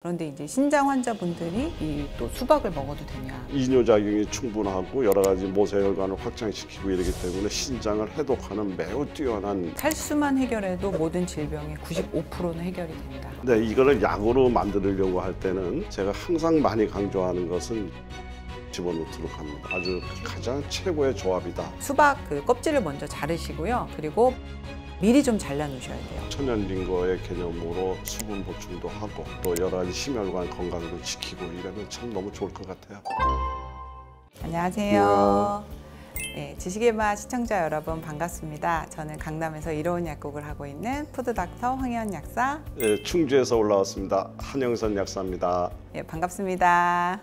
그런데 이제 신장 환자분들이 이 또 수박을 먹어도 되냐? 이뇨작용이 충분하고 여러 가지 모세혈관을 확장시키고 이러기 때문에 신장을 해독하는 매우 뛰어난. 탈수만 해결해도 모든 질병의 95%는 해결이 된다. 네, 이거를 약으로 만들려고 할 때는 제가 항상 많이 강조하는 것은 집어넣도록 합니다. 아주 가장 최고의 조합이다. 수박 그 껍질을 먼저 자르시고요. 그리고 미리 좀 잘라 놓으셔야 돼요. 천연빙거의 개념으로 수분 보충도 하고 또 여러 가지 심혈관 건강도 지키고 이러면 참 너무 좋을 것 같아요. 안녕하세요. 네, 지식의 맛 시청자 여러분 반갑습니다. 저는 강남에서 이로운 약국을 하고 있는 푸드닥터 황혜연 약사. 네, 충주에서 올라왔습니다. 한영선 약사입니다. 네, 반갑습니다.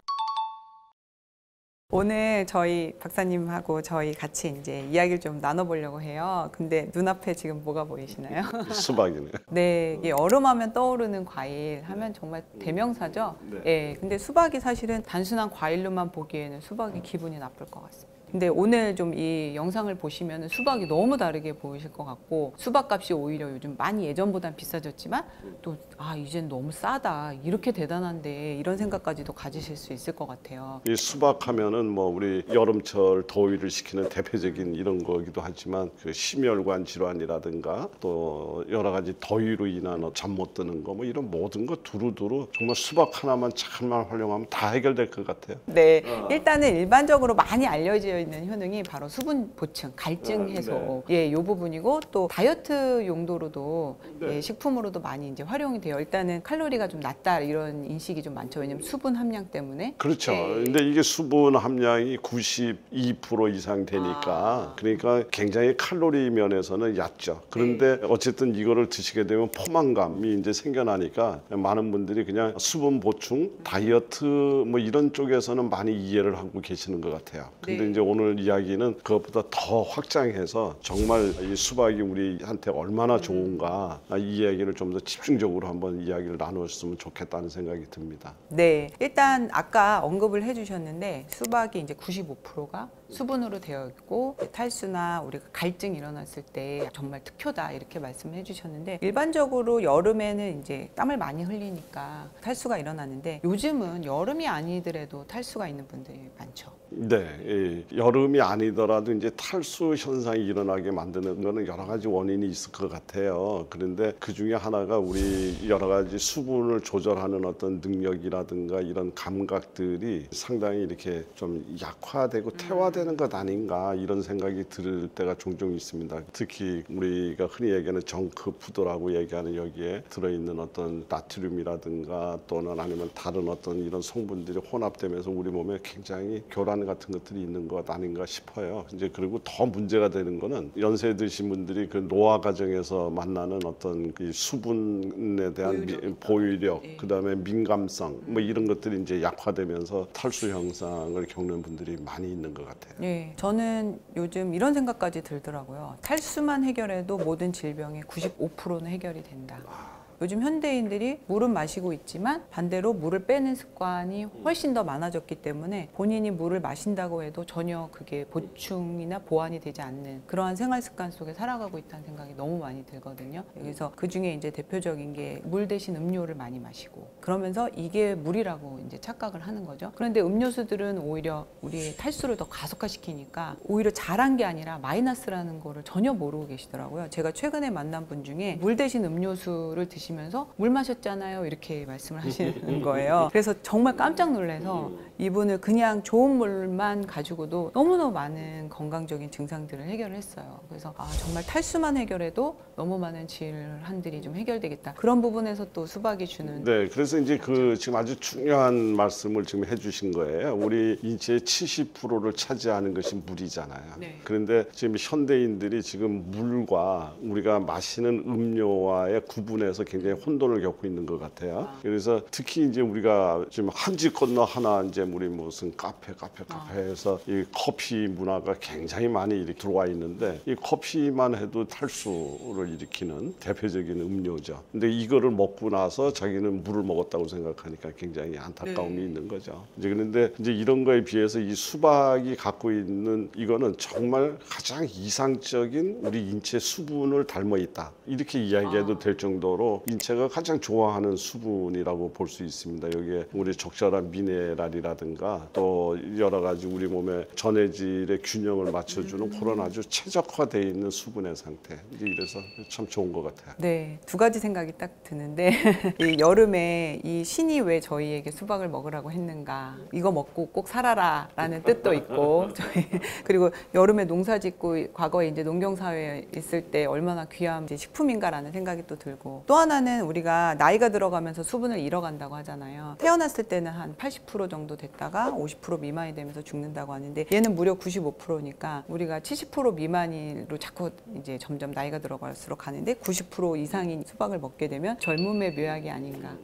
오늘 저희 박사님하고 저희 같이 이제 이야기를 좀 나눠보려고 해요. 근데 눈앞에 지금 뭐가 보이시나요? 수박이네요. 네, 이게 여름하면 떠오르는 과일 하면 정말 대명사죠. 네. 네, 근데 수박이 사실은 단순한 과일로만 보기에는 수박이 기분이 나쁠 것 같습니다. 근데 오늘 좀 이 영상을 보시면 수박이 너무 다르게 보이실 것 같고, 수박값이 오히려 요즘 많이 예전보단 비싸졌지만 또 이젠 너무 싸다, 이렇게 대단한데, 이런 생각까지도 가지실 수 있을 것 같아요. 이 수박하면은 뭐 우리 여름철 더위를 식히는 대표적인 이런 거기도 하지만 그 심혈관 질환이라든가 또 여러 가지 더위로 인한 잠 못 드는 거 뭐 이런 모든 거 두루두루 정말 수박 하나만 잘만 활용하면 다 해결될 것 같아요. 네, 일단은 일반적으로 많이 알려져 있는 효능이 바로 수분 보충, 갈증 해소, 예, 요 부분이고, 또 다이어트 용도로도 예, 식품으로도 많이 이제 활용이 돼요. 일단은 칼로리가 좀 낮다 이런 인식이 좀 많죠. 왜냐면 수분 함량 때문에. 그렇죠. 예. 근데 이게 수분 함량이 92% 이상 되니까 그러니까 굉장히 칼로리 면에서는 얕죠. 그런데 어쨌든 이거를 드시게 되면 포만감이 이제 생겨나니까 많은 분들이 그냥 수분 보충, 다이어트 뭐 이런 쪽에서는 많이 이해를 하고 계시는 것 같아요. 근데 네. 이제 오늘 이야기는 그것보다 더 확장해서 정말 이 수박이 우리한테 얼마나 좋은가 이 이야기를 좀 더 집중적으로 한번 이야기를 나누었으면 좋겠다는 생각이 듭니다. 네, 일단 아까 언급을 해주셨는데 수박이 이제 95%가 수분으로 되어 있고, 탈수나 우리가 갈증이 일어났을 때 정말 특효다 이렇게 말씀해 주셨는데, 일반적으로 여름에는 이제 땀을 많이 흘리니까 탈수가 일어나는데, 요즘은 여름이 아니더라도 탈수가 있는 분들이 많죠. 네, 여름이 아니더라도 이제 탈수 현상이 일어나게 만드는 거는 여러 가지 원인이 있을 것 같아요. 그런데 그 중에 하나가 우리 여러 가지 수분을 조절하는 어떤 능력이라든가 이런 감각들이 상당히 이렇게 좀 약화되고 퇴화되는 것 아닌가 이런 생각이 들 때가 종종 있습니다. 특히 우리가 흔히 얘기하는 정크푸드라고 얘기하는 여기에 들어있는 어떤 나트륨이라든가 또는 아니면 다른 어떤 이런 성분들이 혼합되면서 우리 몸에 굉장히 교란 같은 것들이 있는 것 아닌가 싶어요. 이제 그리고 더 문제가 되는 거는 연세 드신 분들이 그 노화 과정에서 만나는 어떤 그 수분에 대한 보유력, 그다음에 민감성 뭐 이런 것들이 이제 약화되면서 탈수 현상을 겪는 분들이 많이 있는 것 같아요. 네, 저는 요즘 이런 생각까지 들더라고요. 탈수만 해결해도 모든 질병의 95%는 해결이 된다. 요즘 현대인들이 물은 마시고 있지만 반대로 물을 빼는 습관이 훨씬 더 많아졌기 때문에 본인이 물을 마신다고 해도 전혀 그게 보충이나 보완이 되지 않는 그러한 생활 습관 속에 살아가고 있다는 생각이 너무 많이 들거든요. 여기서 그 중에 이제 대표적인 게 물 대신 음료를 많이 마시고, 그러면서 이게 물이라고 이제 착각을 하는 거죠. 그런데 음료수들은 오히려 우리의 탈수를 더 가속화시키니까 오히려 잘한 게 아니라 마이너스라는 거를 전혀 모르고 계시더라고요. 제가 최근에 만난 분 중에 물 대신 음료수를 드시면서 물 마셨잖아요 이렇게 말씀을 하시는 거예요. 그래서 정말 깜짝 놀라서 이분을 그냥 좋은 물만 가지고도 너무너무 많은 건강적인 증상들을 해결을 했어요. 그래서 정말 탈수만 해결해도 너무 많은 질환들이 좀 해결되겠다. 그런 부분에서 또 수박이 주는. 네, 그래서 이제 그 지금 아주 중요한 말씀을 지금 해주신 거예요. 우리 인체의 70%를 차지하는 것이 물이잖아요. 네. 그런데 지금 현대인들이 지금 물과 우리가 마시는 음료와의 구분에서 굉장히 혼돈을 겪고 있는 것 같아요. 그래서 특히 이제 우리가 지금 한 집 건너 하나 이제 우리 무슨 카페에서 이 커피 문화가 굉장히 많이 이렇게 들어와 있는데, 이 커피만 해도 탈수를 일으키는 대표적인 음료죠. 근데 이거를 먹고 나서 자기는 물을 먹었다고 생각하니까 굉장히 안타까움이 있는 거죠. 이제 그런데 이제 이런 거에 비해서 이 수박이 갖고 있는 이거는 정말 가장 이상적인 우리 인체 수분을 닮아 있다. 이렇게 이야기해도 될 정도로 인체가 가장 좋아하는 수분이라고 볼 수 있습니다. 여기에 우리 적절한 미네랄이라든가 또 여러 가지 우리 몸의 전해질의 균형을 맞춰주는 그런 아주 최적화되어 있는 수분의 상태. 이제 이래서 참 좋은 것 같아요. 네, 두 가지 생각이 딱 드는데 이 여름에 이 신이 왜 저희에게 수박을 먹으라고 했는가? 이거 먹고 꼭 살아라라는 뜻도 있고 그리고 여름에 농사짓고 과거에 이제 농경사회에 있을 때 얼마나 귀한 이제 식품인가라는 생각이 또 들고 또 하나는 우리가 나이가 들어가면서 수분을 잃어간다고 하잖아요. 태어났을 때는 한 80% 정도 됐다가 50% 미만이 되면서 죽는다고 하는데 얘는 무려 95%니까 우리가 70% 미만으로 자꾸 이제 점점 나이가 들어갈수록 가는데 90% 이상인 수박을 먹게 되면 젊음의 묘약이 아닌가.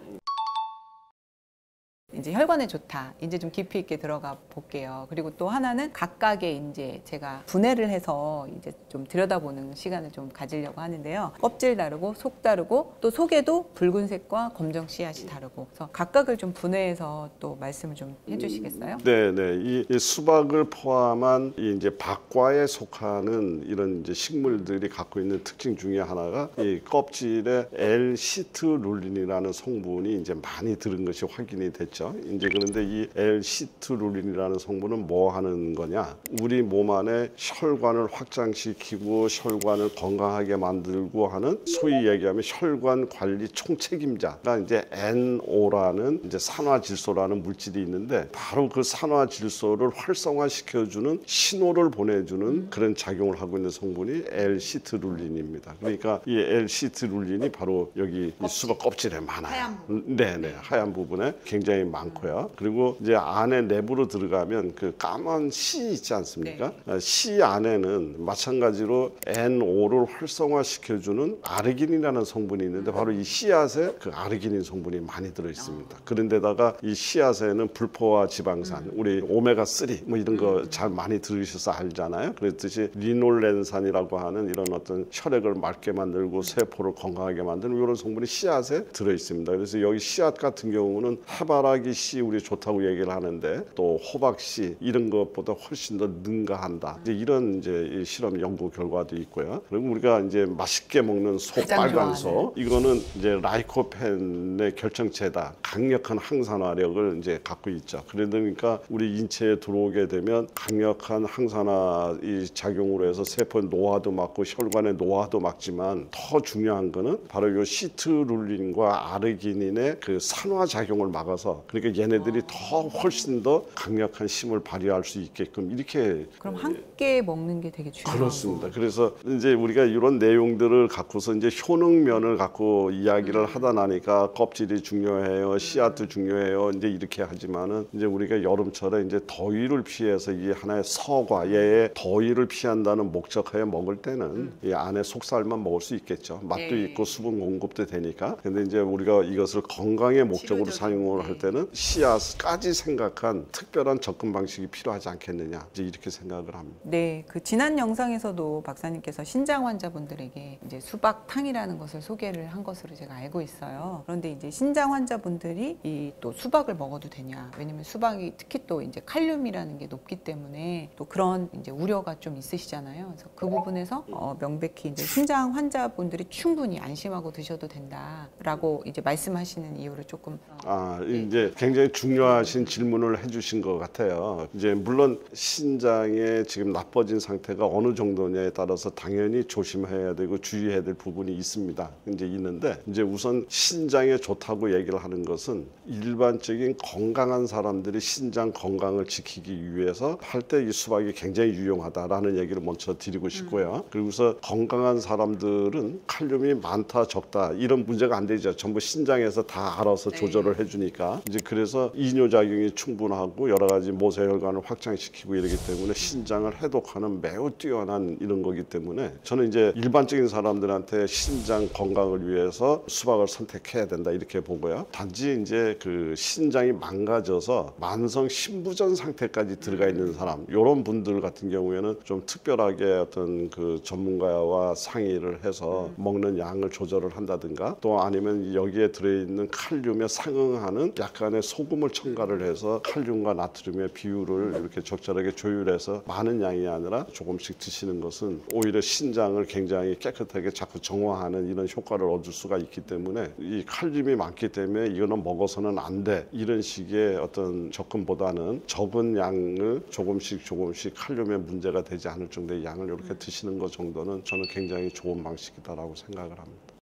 이제 혈관에 좋다. 이제 좀 깊이 있게 들어가 볼게요. 그리고 또 하나는 각각의 이제 제가 분해를 해서 이제 좀 들여다보는 시간을 좀 가지려고 하는데요. 껍질 다르고 속 다르고 또 속에도 붉은색과 검정 씨앗이 다르고 그래서 각각을 좀 분해해서 또 말씀을 좀 해주시겠어요? 네네. 이 수박을 포함한 이 이제 박과에 속하는 이런 이제 식물들이 갖고 있는 특징 중에 하나가 이 껍질에 L-시트룰린이라는 성분이 이제 많이 들은 것이 확인이 됐죠. 이제 그런데 이 L-시트룰린이라는 성분은 뭐 하는 거냐? 우리 몸 안에 혈관을 확장시키고 혈관을 건강하게 만들고 하는 소위 얘기하면 혈관 관리 총책임자가 이제 NO라는 이제 산화질소라는 물질이 있는데 바로 그 산화질소를 활성화시켜주는 신호를 보내주는 그런 작용을 하고 있는 성분이 L-시트룰린입니다. 그러니까 이 L-시트룰린이 바로 여기 이 수박 껍질에 많아요. 하얀 부분. 네네, 하얀 부분에 굉장히 많고요. 그리고 이제 안에 내부로 들어가면 그 까만 씨 있지 않습니까? 씨 안에는 마찬가지로 NO를 활성화시켜주는 아르기닌이라는 성분이 있는데 바로 이 씨앗에 그 아르기닌 성분이 많이 들어 있습니다. 그런데다가 이 씨앗에는 불포화 지방산, 우리 오메가3 뭐 이런 거 잘 많이 들으셔서 알잖아요. 그랬듯이 리놀렌산이라고 하는 이런 어떤 혈액을 맑게 만들고 세포를 건강하게 만드는 이런 성분이 씨앗에 들어 있습니다. 그래서 여기 씨앗 같은 경우는 해바라기 씨 우리 좋다고 얘기를 하는데 또 호박 씨 이런 것보다 훨씬 더 능가한다. 이제 이런 이제 이 실험 연구 결과도 있고요. 그리고 우리가 이제 맛있게 먹는 소빨간소 이거는 이제 라이코펜의 결정체다. 강력한 항산화력을 이제 갖고 있죠. 그러니까 우리 인체에 들어오게 되면 강력한 항산화 이 작용으로 해서 세포의 노화도 막고 혈관의 노화도 막지만 더 중요한 거는 바로 이 시트룰린과 아르기닌의 그 산화 작용을 막아서 그러니까 얘네들이 더 훨씬 더 강력한 힘을 발휘할 수 있게끔 이렇게 그럼 함께 먹는 게 되게 중요하고 그렇습니다. 그래서 이제 우리가 이런 내용들을 갖고서 이제 효능면을 갖고 이야기를 하다 나니까 껍질이 중요해요, 씨앗도 중요해요. 이제 이렇게 하지만은 이제 우리가 여름철에 이제 더위를 피해서 이 하나의 서과의 더위를 피한다는 목적하에 먹을 때는 이 안에 속살만 먹을 수 있겠죠. 맛도 있고 수분 공급도 되니까. 근데 이제 우리가 이것을 건강의 목적으로 사용을 할 때는 씨앗까지 생각한 특별한 접근 방식이 필요하지 않겠느냐. 이제 이렇게 생각을 합니다. 네, 그 지난 영상에서도 박사님께서 신장 환자분들에게 이제 수박탕이라는 것을 소개를 한 것으로 제가 알고 있어요. 그런데 이제 신장 환자분들이 이 또 수박을 먹어도 되냐? 왜냐면 수박이 특히 또 이제 칼륨이라는 게 높기 때문에 또 그런 이제 우려가 좀 있으시잖아요. 그래서 그 부분에서 명백히 이제 신장 환자분들이 충분히 안심하고 드셔도 된다라고 이제 말씀하시는 이유를 조금 이제 굉장히 중요하신 질문을 해주신 것 같아요. 이제 물론 신장의 지금 나빠진 상태가 어느 정도냐에 따라서 당연히 조심해야 되고 주의해야 될 부분이 있습니다. 이제 있는데 이제 우선 신장에 좋다고 얘기를 하는 것은 일반적인 건강한 사람들이 신장 건강을 지키기 위해서 할 때 이 수박이 굉장히 유용하다라는 얘기를 먼저 드리고 싶고요. 그리고서 건강한 사람들은 칼륨이 많다 적다 이런 문제가 안 되죠. 전부 신장에서 다 알아서 조절을 해주니까 이제 그래서 이뇨작용이 충분하고 여러 가지 모세혈관을 확장시키고 이러기 때문에 신장을 해독하는 매우 뛰어난 이런 거기 때문에 저는 이제 일반적인 사람들한테 신장 건강을 위해서 수박을 선택해야 된다 이렇게 보고요. 단지 이제 그 신장이 망가져서 만성 신부전 상태까지 들어가 있는 사람 이런 분들 같은 경우에는 좀 특별하게 어떤 그 전문가와 상의를 해서 먹는 양을 조절을 한다든가 또 아니면 여기에 들어있는 칼륨에 상응하는 약간 시간에 소금을 첨가를 해서 칼륨과 나트륨의 비율을 이렇게 적절하게 조율해서 많은 양이 아니라 조금씩 드시는 것은 오히려 신장을 굉장히 깨끗하게 자꾸 정화하는 이런 효과를 얻을 수가 있기 때문에 이 칼륨이 많기 때문에 이거는 먹어서는 안 돼 이런 식의 어떤 접근보다는 적은 양을 조금씩 칼륨에 문제가 되지 않을 정도의 양을 이렇게 드시는 것 정도는 저는 굉장히 좋은 방식이다라고 생각을 합니다.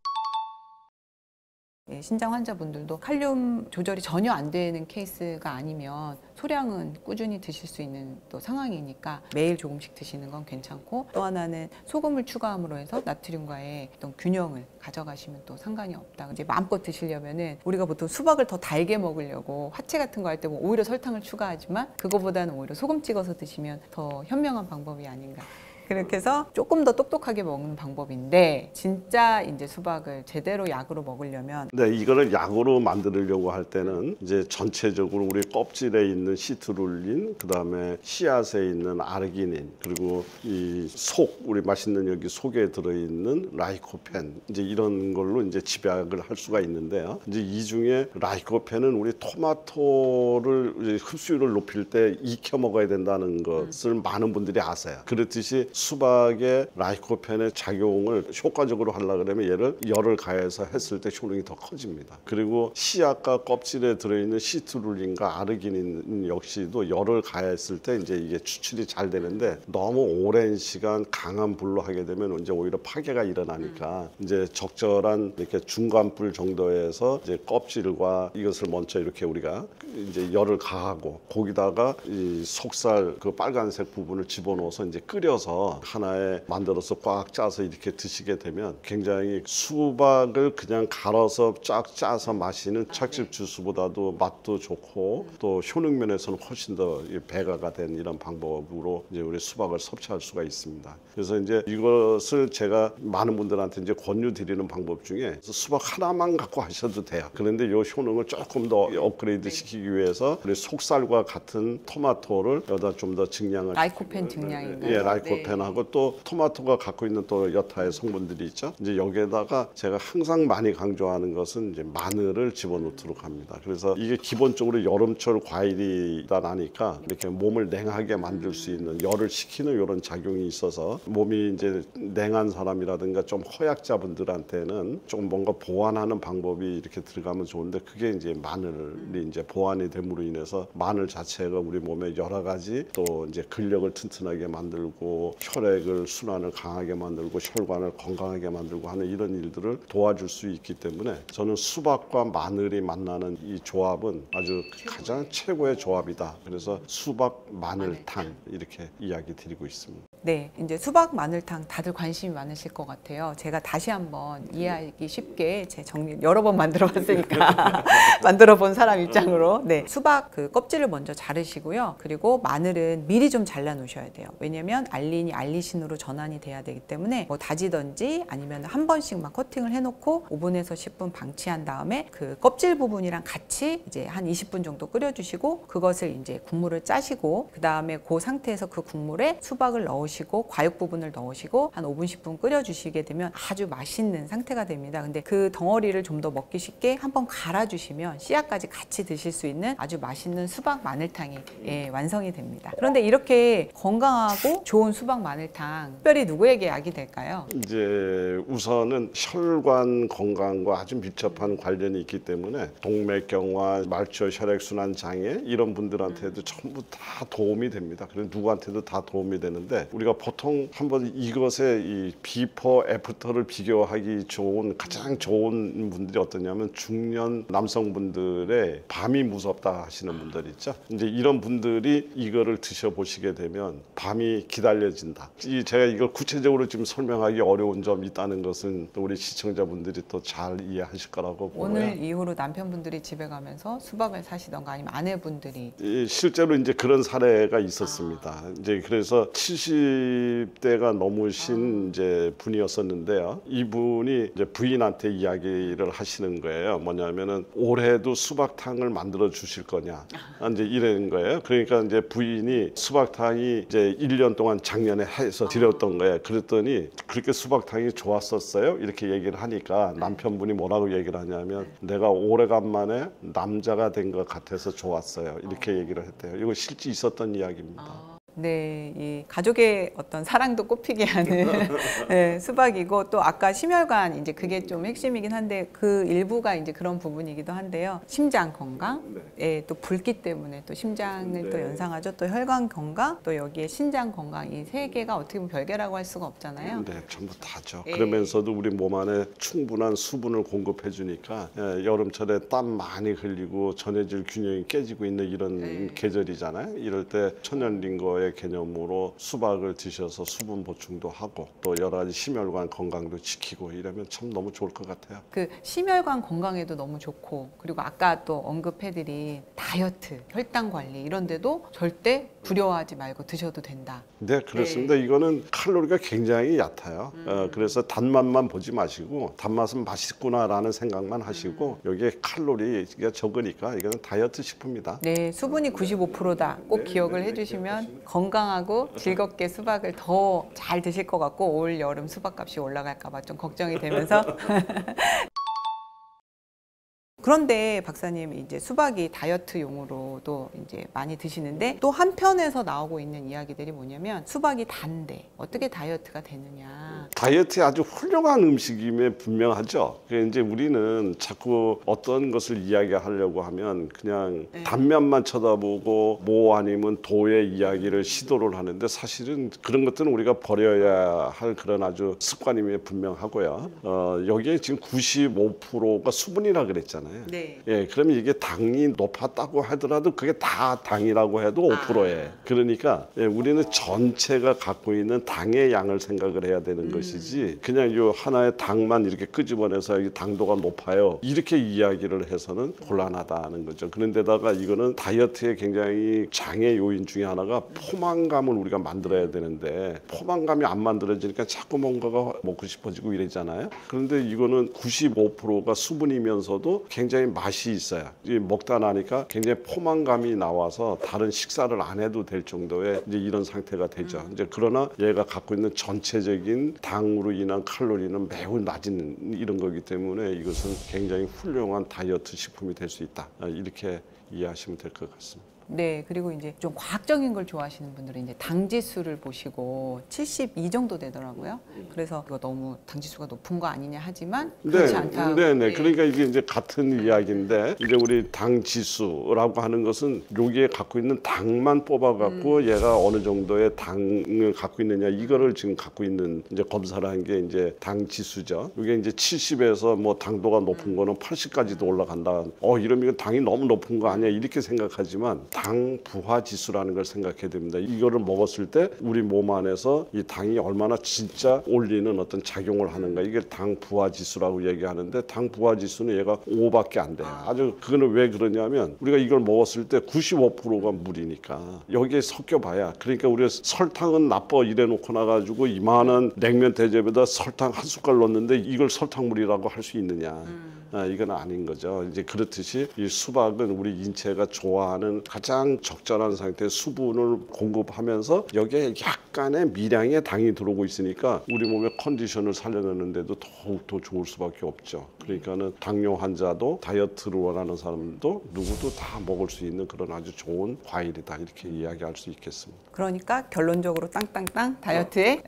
신장 환자분들도 칼륨 조절이 전혀 안 되는 케이스가 아니면 소량은 꾸준히 드실 수 있는 또 상황이니까 매일 조금씩 드시는 건 괜찮고, 또 하나는 소금을 추가함으로 해서 나트륨과의 어떤 균형을 가져가시면 또 상관이 없다. 이제 마음껏 드시려면은 우리가 보통 수박을 더 달게 먹으려고 화채 같은 거 할 때 뭐 오히려 설탕을 추가하지만 그거보다는 오히려 소금 찍어서 드시면 더 현명한 방법이 아닌가. 그렇게 해서 조금 더 똑똑하게 먹는 방법인데, 진짜 이제 수박을 제대로 약으로 먹으려면 네, 이거를 약으로 만들려고 할 때는 이제 전체적으로 우리 껍질에 있는 시트룰린, 그다음에 씨앗에 있는 아르기닌, 그리고 이 속, 우리 맛있는 여기 속에 들어있는 라이코펜, 이제 이런 걸로 이제 집약을 할 수가 있는데요. 이제 이 중에 라이코펜은 우리 토마토를 이제 흡수율을 높일 때 익혀 먹어야 된다는 것을 많은 분들이 아세요. 그렇듯이 수박의 라이코펜의 작용을 효과적으로 하려고 그러면 얘를 열을 가해서 했을 때 효능이 더 커집니다. 그리고 씨앗과 껍질에 들어있는 시트룰린과 아르기닌 역시도 열을 가했을 때 이제 이게 추출이 잘 되는데, 너무 오랜 시간 강한 불로 하게 되면 이제 오히려 파괴가 일어나니까 이제 적절한 이렇게 중간불 정도에서 이제 껍질과 이것을 먼저 이렇게 우리가 이제 열을 가하고 거기다가 이 속살 그 빨간색 부분을 집어넣어서 이제 끓여서 하나에 만들어서 꽉 짜서 이렇게 드시게 되면 굉장히 수박을 그냥 갈아서 쫙 짜서 마시는 찻집 주스보다도 맛도 좋고 또 효능 면에서는 훨씬 더 배가가 된 이런 방법으로 이제 우리 수박을 섭취할 수가 있습니다. 그래서 이제 이것을 제가 많은 분들한테 이제 권유드리는 방법 중에 수박 하나만 갖고 하셔도 돼요. 그런데 이 효능을 조금 더 업그레이드 시키기 위해서 우리 속살과 같은 토마토를 여기다 좀 더 증량을, 라이코펜 증량인가요? 예, 라이코펜하고 또 토마토가 갖고 있는 또 여타의 성분들이 있죠. 이제 여기에다가 제가 항상 많이 강조하는 것은 이제 마늘을 집어넣도록 합니다. 그래서 이게 기본적으로 여름철 과일이다 나니까 이렇게 몸을 냉하게 만들 수 있는, 열을 식히는 이런 작용이 있어서 몸이 이제 냉한 사람이라든가 좀 허약자분들한테는 좀 뭔가 보완하는 방법이 이렇게 들어가면 좋은데, 그게 이제 마늘이 이제 보완이 됨으로 인해서 마늘 자체가 우리 몸에 여러 가지 또 이제 근력을 튼튼하게 만들고 혈액을 순환을 강하게 만들고 혈관을 건강하게 만들고 하는 이런 일들을 도와줄 수 있기 때문에 저는 수박과 마늘이 만나는 이 조합은 아주 가장 최고의 조합이다. 그래서 수박 마늘탕 이렇게 이야기 드리고 있습니다. 네, 이제 수박 마늘탕 다들 관심이 많으실 것 같아요. 제가 다시 한번 이해하기 쉽게 제 정리 여러 번 만들어봤으니까 만들어본 사람 입장으로, 네, 수박 그 껍질을 먼저 자르시고요. 그리고 마늘은 미리 좀 잘라 놓으셔야 돼요. 왜냐면 알린이 알리신으로 전환이 돼야 되기 때문에 뭐 다지던지 아니면 한 번씩만 커팅을 해놓고 오븐에서 10분 방치한 다음에 그 껍질 부분이랑 같이 이제 한 20분 정도 끓여주시고, 그것을 이제 국물을 짜시고, 그 다음에 그 상태에서 그 국물에 수박을 넣으시고 과육 부분을 넣으시고 한 5분 10분 끓여주시게 되면 아주 맛있는 상태가 됩니다. 근데 그 덩어리를 좀 더 먹기 쉽게 한번 갈아주시면 씨앗까지 같이 드실 수 있는 아주 맛있는 수박 마늘탕이 완성이 됩니다. 그런데 이렇게 건강하고 좋은 수박 마늘탕 특별히 누구에게 약이 될까요? 이제 우선은 혈관 건강과 아주 밀접한 관련이 있기 때문에 동맥경화, 말초 혈액순환 장애 이런 분들한테도 전부 다 도움이 됩니다. 그래서 누구한테도 다 도움이 되는데, 우리가 보통 한번 이것의 이 비포 애프터를 비교하기 좋은 가장 좋은 분들이 어떠냐면 중년 남성분들의 밤이 무섭다 하시는 분들 있죠. 이제 이런 분들이 이거를 드셔보시게 되면 밤이 기다려진다. 제가 이걸 구체적으로 지금 설명하기 어려운 점이 있다는 것은 또 우리 시청자분들이 또 잘 이해하실 거라고 보고요. 오늘 이후로 남편분들이 집에 가면서 수박을 사시던가 아니면 아내분들이 실제로 이제 그런 사례가 있었습니다. 이제 그래서 60대가 넘으신 이제 분이었었는데요. 이분이 이제 부인한테 이야기를 하시는 거예요. 뭐냐면은 올해도 수박탕을 만들어 주실 거냐, 이제 이런 거예요. 그러니까 이제 부인이 수박탕이 이제 1년 동안 작년에 해서 드렸던 거예요. 그랬더니 그렇게 수박탕이 좋았었어요. 이렇게 얘기를 하니까 남편분이 뭐라고 얘기를 하냐면 내가 오래간만에 남자가 된 것 같아서 좋았어요. 이렇게 얘기를 했대요. 이거 실제 있었던 이야기입니다. 네, 이 가족의 어떤 사랑도 꽃피게 하는 네, 수박이고 또 아까 심혈관 이제 그게 좀 핵심이긴 한데 그 일부가 이제 그런 부분이기도 한데요. 심장 건강, 예, 또 붉기 때문에 또 심장을 또 연상하죠. 또 혈관 건강, 또 여기에 신장 건강 이 세 개가 어떻게 보면 별개라고 할 수가 없잖아요. 네, 전부 다죠. 예. 그러면서도 우리 몸 안에 충분한 수분을 공급해 주니까 여름철에 땀 많이 흘리고 전해질 균형이 깨지고 있는 이런 계절이잖아요. 이럴 때 천연링거의 개념으로 수박을 드셔서 수분 보충도 하고 또 여러 가지 심혈관 건강도 지키고 이러면 참 너무 좋을 것 같아요. 그 심혈관 건강에도 너무 좋고 그리고 아까 또 언급해드린 다이어트, 혈당 관리 이런 데도 절대 두려워하지 말고 드셔도 된다. 네, 그렇습니다. 이거는 칼로리가 굉장히 얕아요. 그래서 단맛만 보지 마시고 단맛은 맛있구나라는 생각만 하시고 여기에 칼로리가 적으니까 이거는 다이어트 식품이다. 네, 수분이 95%다. 꼭 기억을 해주시면 건강하고 즐겁게 수박을 더 잘 드실 것 같고 올 여름 수박값이 올라갈까 봐 좀 걱정이 되면서 그런데 박사님 이제 수박이 다이어트용으로도 이제 많이 드시는데 또 한편에서 나오고 있는 이야기들이 뭐냐면 수박이 단데 어떻게 다이어트가 되느냐. 다이어트에 아주 훌륭한 음식임에 분명하죠. 이제 우리는 자꾸 어떤 것을 이야기하려고 하면 그냥 단면만 쳐다보고 뭐 아니면 도의 이야기를 시도를 하는데 사실은 그런 것들은 우리가 버려야 할 그런 아주 습관임에 분명하고요. 여기에 지금 95%가 수분이라 그랬잖아요. 네. 예, 그러면 이게 당이 높았다고 하더라도 그게 다 당이라고 해도 5%예요. 그러니까 우리는 전체가 갖고 있는 당의 양을 생각을 해야 되는 것이지 그냥 요 하나의 당만 이렇게 끄집어내서 이 당도가 높아요. 이렇게 이야기를 해서는 곤란하다는 거죠. 그런데다가 이거는 다이어트의 굉장히 장애 요인 중에 하나가 포만감을 우리가 만들어야 되는데 포만감이 안 만들어지니까 자꾸 뭔가가 먹고 싶어지고 이러잖아요. 그런데 이거는 95%가 수분이면서도 굉장히 맛이 있어요. 먹다 나니까 굉장히 포만감이 나와서 다른 식사를 안 해도 될 정도의 이제 이런 상태가 되죠. 이제 그러나 얘가 갖고 있는 전체적인 당으로 인한 칼로리는 매우 낮은 이런 거기 때문에 이것은 굉장히 훌륭한 다이어트 식품이 될 수 있다. 이렇게 이해하시면 될 것 같습니다. 네, 그리고 이제 좀 과학적인 걸 좋아하시는 분들은 이제 당 지수를 보시고 72 정도 되더라고요. 그래서 이거 너무 당 지수가 높은 거 아니냐 하지만 그렇지 않다. 네. 그러니까 이게 이제 같은 이야기인데 이제 우리 당 지수라고 하는 것은 여기에 갖고 있는 당만 뽑아갖고 얘가 어느 정도의 당을 갖고 있느냐 이거를 지금 갖고 있는 이제 검사를 한 게 이제 당 지수죠. 이게 이제 70에서 뭐 당도가 높은 거는 80까지도 올라간다. 이러면 이건 당이 너무 높은 거 아니야 이렇게 생각하지만 당 부화 지수라는 걸 생각해야 됩니다. 이거를 먹었을 때 우리 몸 안에서 이 당이 얼마나 진짜 올리는 어떤 작용을 하는가 이게 당 부화 지수라고 얘기하는데 당 부화 지수는 얘가 5밖에 안 돼요. 아주 그거는 왜 그러냐면 우리가 이걸 먹었을 때 95%가 물이니까 여기에 섞여봐야 그러니까 우리가 설탕은 나빠 이래 놓고 나가지고 이만한 냉면 대접에다 설탕 한 숟갈 넣었는데 이걸 설탕물이라고 할 수 있느냐. 이건 아닌 거죠. 이제 그렇듯이 이 수박은 우리 인체가 좋아하는 가장 적절한 상태의 수분을 공급하면서 여기에 약간의 미량의 당이 들어오고 있으니까 우리 몸의 컨디션을 살려내는데도 더욱더 좋을 수밖에 없죠. 그러니까는 당뇨 환자도 다이어트를 원하는 사람도 누구도 다 먹을 수 있는 그런 아주 좋은 과일이다 이렇게 이야기할 수 있겠습니다. 그러니까 결론적으로 땅땅땅 다이어트에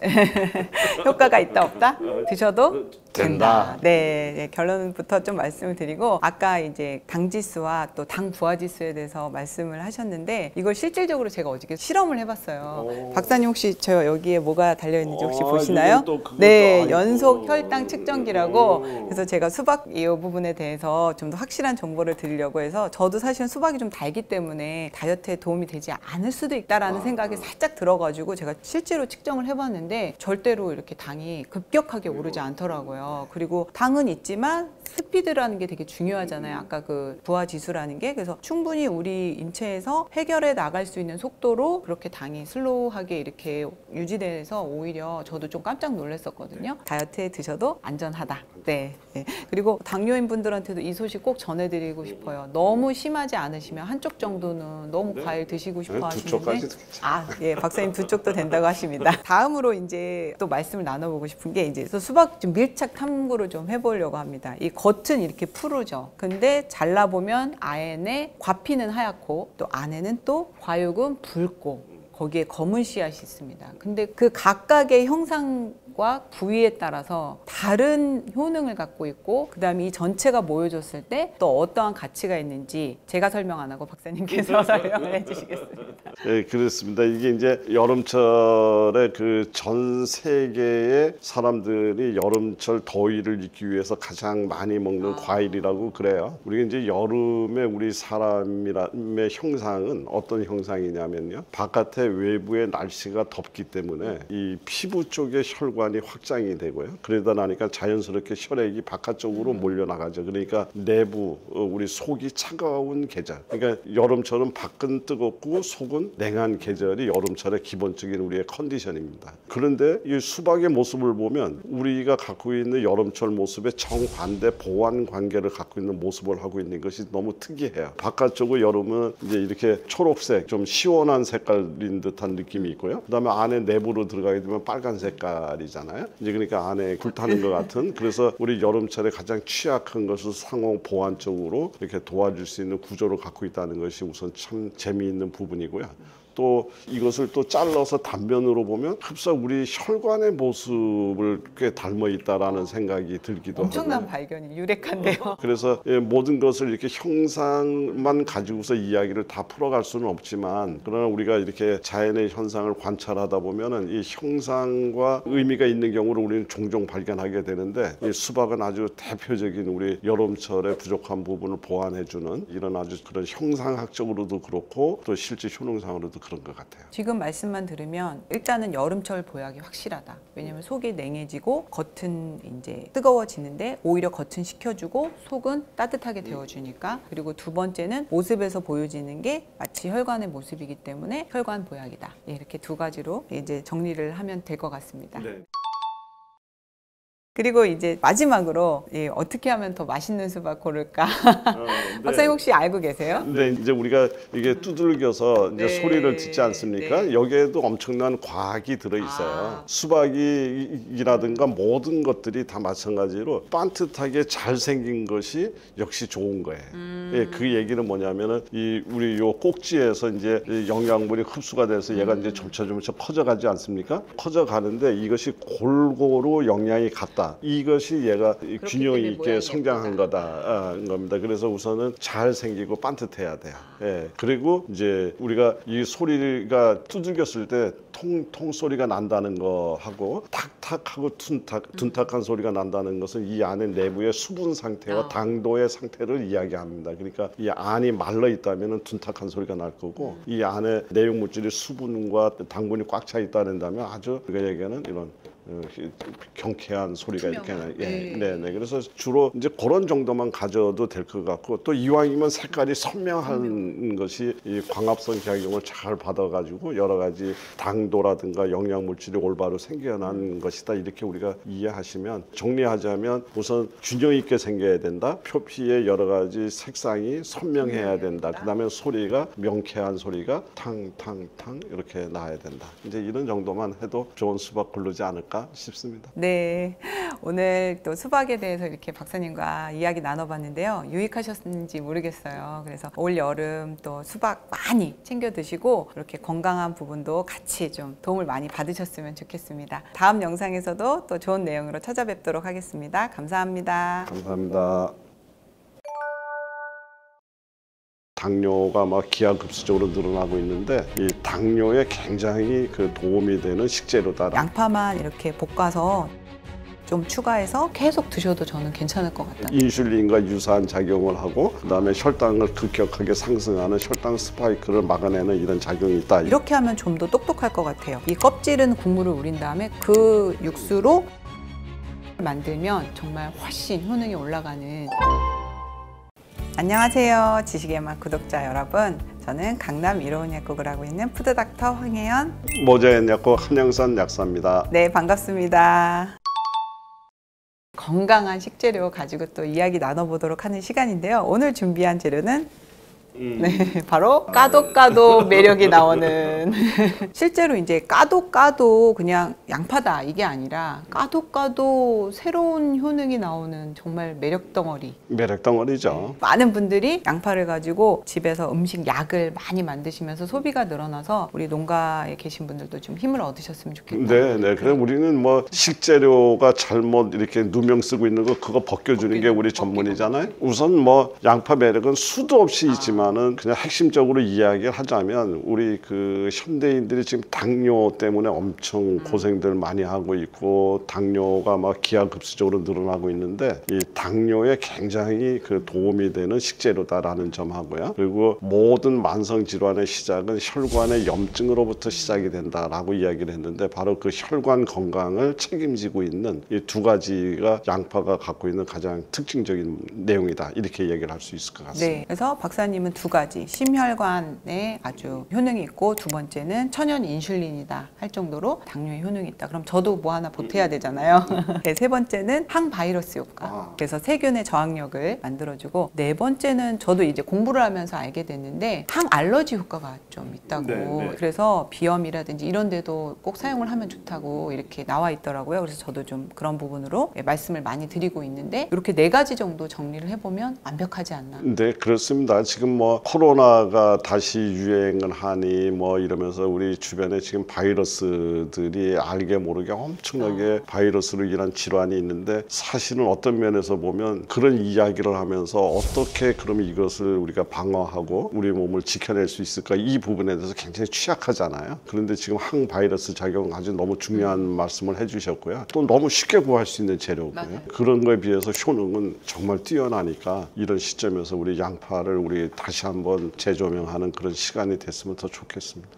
효과가 있다 없다? 드셔도 된다. 네, 결론부터 좀 말씀을 드리고 아까 이제 당 지수와 또 당 부화 지수에 대해서 말씀을 하셨는데 이걸 실질적으로 제가 어저께 실험을 해봤어요. 박사님 혹시 저 여기에 뭐가 달려 있는지 혹시 보시나요? 네, 연속 혈당 측정기라고. 그래서 제가 수박 이 부분에 대해서 좀 더 확실한 정보를 드리려고 해서 저도 사실은 수박이 좀 달기 때문에 다이어트에 도움이 되지 않을 수도 있다라는 생각이 살짝 들어가지고 제가 실제로 측정을 해봤는데 절대로 이렇게 당이 급격하게 오르지 않더라고요. 그리고 당은 있지만 스피드라는 게 되게 중요하잖아요. 아까 그 부하 지수라는 게. 그래서 충분히 우리 인체에서 해결해 나갈 수 있는 속도로 그렇게 당이 슬로우하게 이렇게 유지돼서 오히려 저도 좀 깜짝 놀랐었거든요. 다이어트에 드셔도 안전하다. 네. 네. 그리고 당뇨인 분들한테도 이 소식 꼭 전해드리고 싶어요. 너무 심하지 않으시면 한쪽 정도는 너무 과일 드시고 싶어 하시는데 예, 박사님 두 쪽도 된다고 하십니다. 다음으로 이제 또 말씀을 나눠보고 싶은 게 이제 수박 좀 밀착 탐구를 좀 해보려고 합니다. 이 겉은 이렇게 푸르죠. 근데 잘라보면 안에 과피는 하얗고 또 안에는 또 과육은 붉고 거기에 검은 씨앗이 있습니다. 근데 그 각각의 형상과 부위에 따라서 다른 효능을 갖고 있고 그다음에 이 전체가 모여졌을 때 또 어떠한 가치가 있는지 제가 설명 안 하고 박사님께서 설명해 주시겠습니다. 네, 그렇습니다. 이게 이제 여름철에 그 전 세계의 사람들이 여름철 더위를 잊기 위해서 가장 많이 먹는 과일이라고 그래요. 우리가 이제 여름에 우리 사람의 형상은 어떤 형상이냐면요. 바깥에 외부의 날씨가 덥기 때문에 이 피부 쪽에 혈관이 확장이 되고요. 그러다 나니까 자연스럽게 혈액이 바깥쪽으로 몰려나가죠. 그러니까 내부 우리 속이 차가운 계절. 그러니까 여름철은 밖은 뜨겁고 속은 냉한 계절이 여름철의 기본적인 우리의 컨디션입니다. 그런데 이 수박의 모습을 보면 우리가 갖고 있는 여름철 모습의 정반대 보완 관계를 갖고 있는 모습을 하고 있는 것이 너무 특이해요. 바깥쪽은 여름은 이제 이렇게 초록색 좀 시원한 색깔인 듯한 느낌이 있고요. 그다음에 안에 내부로 들어가게 되면 빨간 색깔이잖아요. 이제 그러니까 안에 불타는 것 같은. 그래서 우리 여름철에 가장 취약한 것을 상호 보완적으로 이렇게 도와줄 수 있는 구조를 갖고 있다는 것이 우선 참 재미있는 부분이고요. 또 이것을 또 잘라서 단면으로 보면 흡사 우리 혈관의 모습을 꽤 닮아 있다라는 생각이 들기도 하고 엄청난 발견이 유력한데요. 그래서 모든 것을 이렇게 형상만 가지고서 이야기를 다 풀어갈 수는 없지만 그러나 우리가 이렇게 자연의 현상을 관찰하다 보면은 이 형상과 의미가 있는 경우를 우리는 종종 발견하게 되는데 이 수박은 아주 대표적인 우리 여름철의 부족한 부분을 보완해주는 이런 아주 그런 형상학적으로도 그렇고 또 실제 효능상으로도 그런 것 같아요. 지금 말씀만 들으면 일단은 여름철 보약이 확실하다. 왜냐면 속이 냉해지고 겉은 이제 뜨거워지는데 오히려 겉은 식혀주고 속은 따뜻하게 데워주니까. 그리고 두 번째는 모습에서 보여지는 게 마치 혈관의 모습이기 때문에 혈관 보약이다. 예, 이렇게 두 가지로 이제 정리를 하면 될 것 같습니다. 네. 그리고 이제 마지막으로 어떻게 하면 더 맛있는 수박 고를까? 네. 박사님 혹시 알고 계세요? 네, 이제 우리가 이게 두들겨서 이제 네. 소리를 듣지 않습니까? 네. 여기에도 엄청난 과학이 들어 있어요. 수박이라든가 모든 것들이 다 마찬가지로 반듯하게 잘생긴 것이 역시 좋은 거예요. 예, 그 얘기는 뭐냐면은 이 우리 요 꼭지에서 이제 영양분이 흡수가 돼서 얘가 이제 점차 커져가지 않습니까? 커져가는데 이것이 골고루 영양이 같다. 이것이 얘가 균형 있게 성장한 겁니다. 그래서 우선은 잘 생기고 반듯해야 돼요. 예. 그리고 이제 우리가 이 소리가 두들겼을 때 통 소리가 난다는 거 하고 탁탁하고 둔탁한 소리가 난다는 것은 이 안에 내부의 수분 상태와 당도의 상태를 이야기합니다. 그러니까 이 안이 말라 있다면 둔탁한 소리가 날 거고 이 안에 내용 물질이 수분과 당분이 꽉 차 있다는다면 아주 우리가 얘기하는 이런 경쾌한 소리가 이렇게 나요. 네. 그래서 주로 이제 그런 정도만 가져도 될 것 같고 또 이왕이면 색깔이 선명한 것이 이 광합성 작용을 잘 받아가지고 여러 가지 당도라든가 영양 물질이 올바로 생겨난 것이다 이렇게 우리가 이해하시면 정리하자면 우선 균형 있게 생겨야 된다. 표피의 여러 가지 색상이 선명해야 된다. 그다음에 소리가 명쾌한 소리가 탕탕탕 이렇게 나야 된다. 이제 이런 정도만 해도 좋은 수박 고르지 않을까 싶습니다. 네, 오늘 또 수박에 대해서 이렇게 박사님과 이야기 나눠봤는데요. 유익하셨는지 모르겠어요. 그래서 올 여름 또 수박 많이 챙겨 드시고 이렇게 건강한 부분도 같이 좀 도움을 많이 받으셨으면 좋겠습니다. 다음 영상에서도 또 좋은 내용으로 찾아뵙도록 하겠습니다. 감사합니다. 감사합니다. 당뇨가 막 기하급수적으로 늘어나고 있는데 이 당뇨에 굉장히 그 도움이 되는 식재료다. 양파만 이렇게 볶아서 좀 추가해서 계속 드셔도 저는 괜찮을 것 같다. 인슐린과 유사한 작용을 하고 그다음에 혈당을 급격하게 상승하는 혈당 스파이크를 막아내는 이런 작용이 있다. 이렇게 하면 좀 더 똑똑할 것 같아요. 이 껍질은 국물을 우린 다음에 그 육수로 만들면 정말 훨씬 효능이 올라가는. 안녕하세요, 지식의 맛 구독자 여러분. 저는 강남 이로운 약국을 하고 있는 푸드닥터 황혜연, 모자연 약국 한영선 약사입니다. 네, 반갑습니다. 건강한 식재료 가지고 또 이야기 나눠보도록 하는 시간인데요. 오늘 준비한 재료는 네, 바로 까도 매력이 나오는 실제로 이제 까도 그냥 양파다 이게 아니라 까도 새로운 효능이 나오는 정말 매력 덩어리. 매력 덩어리죠. 많은 분들이 양파를 가지고 집에서 음식 약을 많이 만드시면서 소비가 늘어나서 우리 농가에 계신 분들도 좀 힘을 얻으셨으면 좋겠다. 네. 그럼 우리는 뭐 식재료가 잘못 이렇게 누명 쓰고 있는 거 그거 벗겨주는 게 우리 전문이잖아요. 우선 뭐 양파 매력은 수도 없이 있지만은 그냥 핵심적으로 이야기를 하자면 우리 그 현대인들이 지금 당뇨 때문에 엄청 고생들 많이 하고 있고 당뇨가 막 기하급수적으로 늘어나고 있는데 이 당뇨에 굉장히 그 도움이 되는 식재료다라는 점하고요. 그리고 모든 만성 질환의 시작은 혈관의 염증으로부터 시작이 된다라고 이야기를 했는데 바로 그 혈관 건강을 책임지고 있는 이 두 가지가 양파가 갖고 있는 가장 특징적인 내용이다. 이렇게 얘기를 할 수 있을 것 같습니다. 네, 그래서 박사님은 두 가지 심혈관에 아주 효능이 있고 두 번째는 천연 인슐린이다 할 정도로 당뇨에 효능이 있다. 그럼 저도 뭐 하나 보태야 되잖아요. 네, 세 번째는 항바이러스 효과. 그래서 세균의 저항력을 만들어주고 네 번째는 저도 이제 공부를 하면서 알게 됐는데 항알러지 효과가 좀 있다고. 네. 그래서 비염이라든지 이런 데도 꼭 사용을 하면 좋다고 이렇게 나와 있더라고요. 그래서 저도 좀 그런 부분으로 말씀을 많이 드리고 있는데 이렇게 네 가지 정도 정리를 해보면 완벽하지 않나. 네, 그렇습니다. 지금 뭐 코로나가 다시 유행을 하니 뭐 이러면서 우리 주변에 지금 바이러스들이 알게 모르게 엄청나게 바이러스로 인한 질환이 있는데 사실은 어떤 면에서 보면 그런 이야기를 하면서 어떻게 그러면 이것을 우리가 방어하고 우리 몸을 지켜낼 수 있을까 이 부분에 대해서 굉장히 취약하잖아요. 그런데 지금 항바이러스 작용 아주 너무 중요한 말씀을 해주셨고요. 또 너무 쉽게 구할 수 있는 재료고요. 맞아요. 그런 거에 비해서 효능은 정말 뛰어나니까 이런 시점에서 우리 양파를 우리 다시 한번 재조명하는 그런 시간이 됐으면 더 좋겠습니다.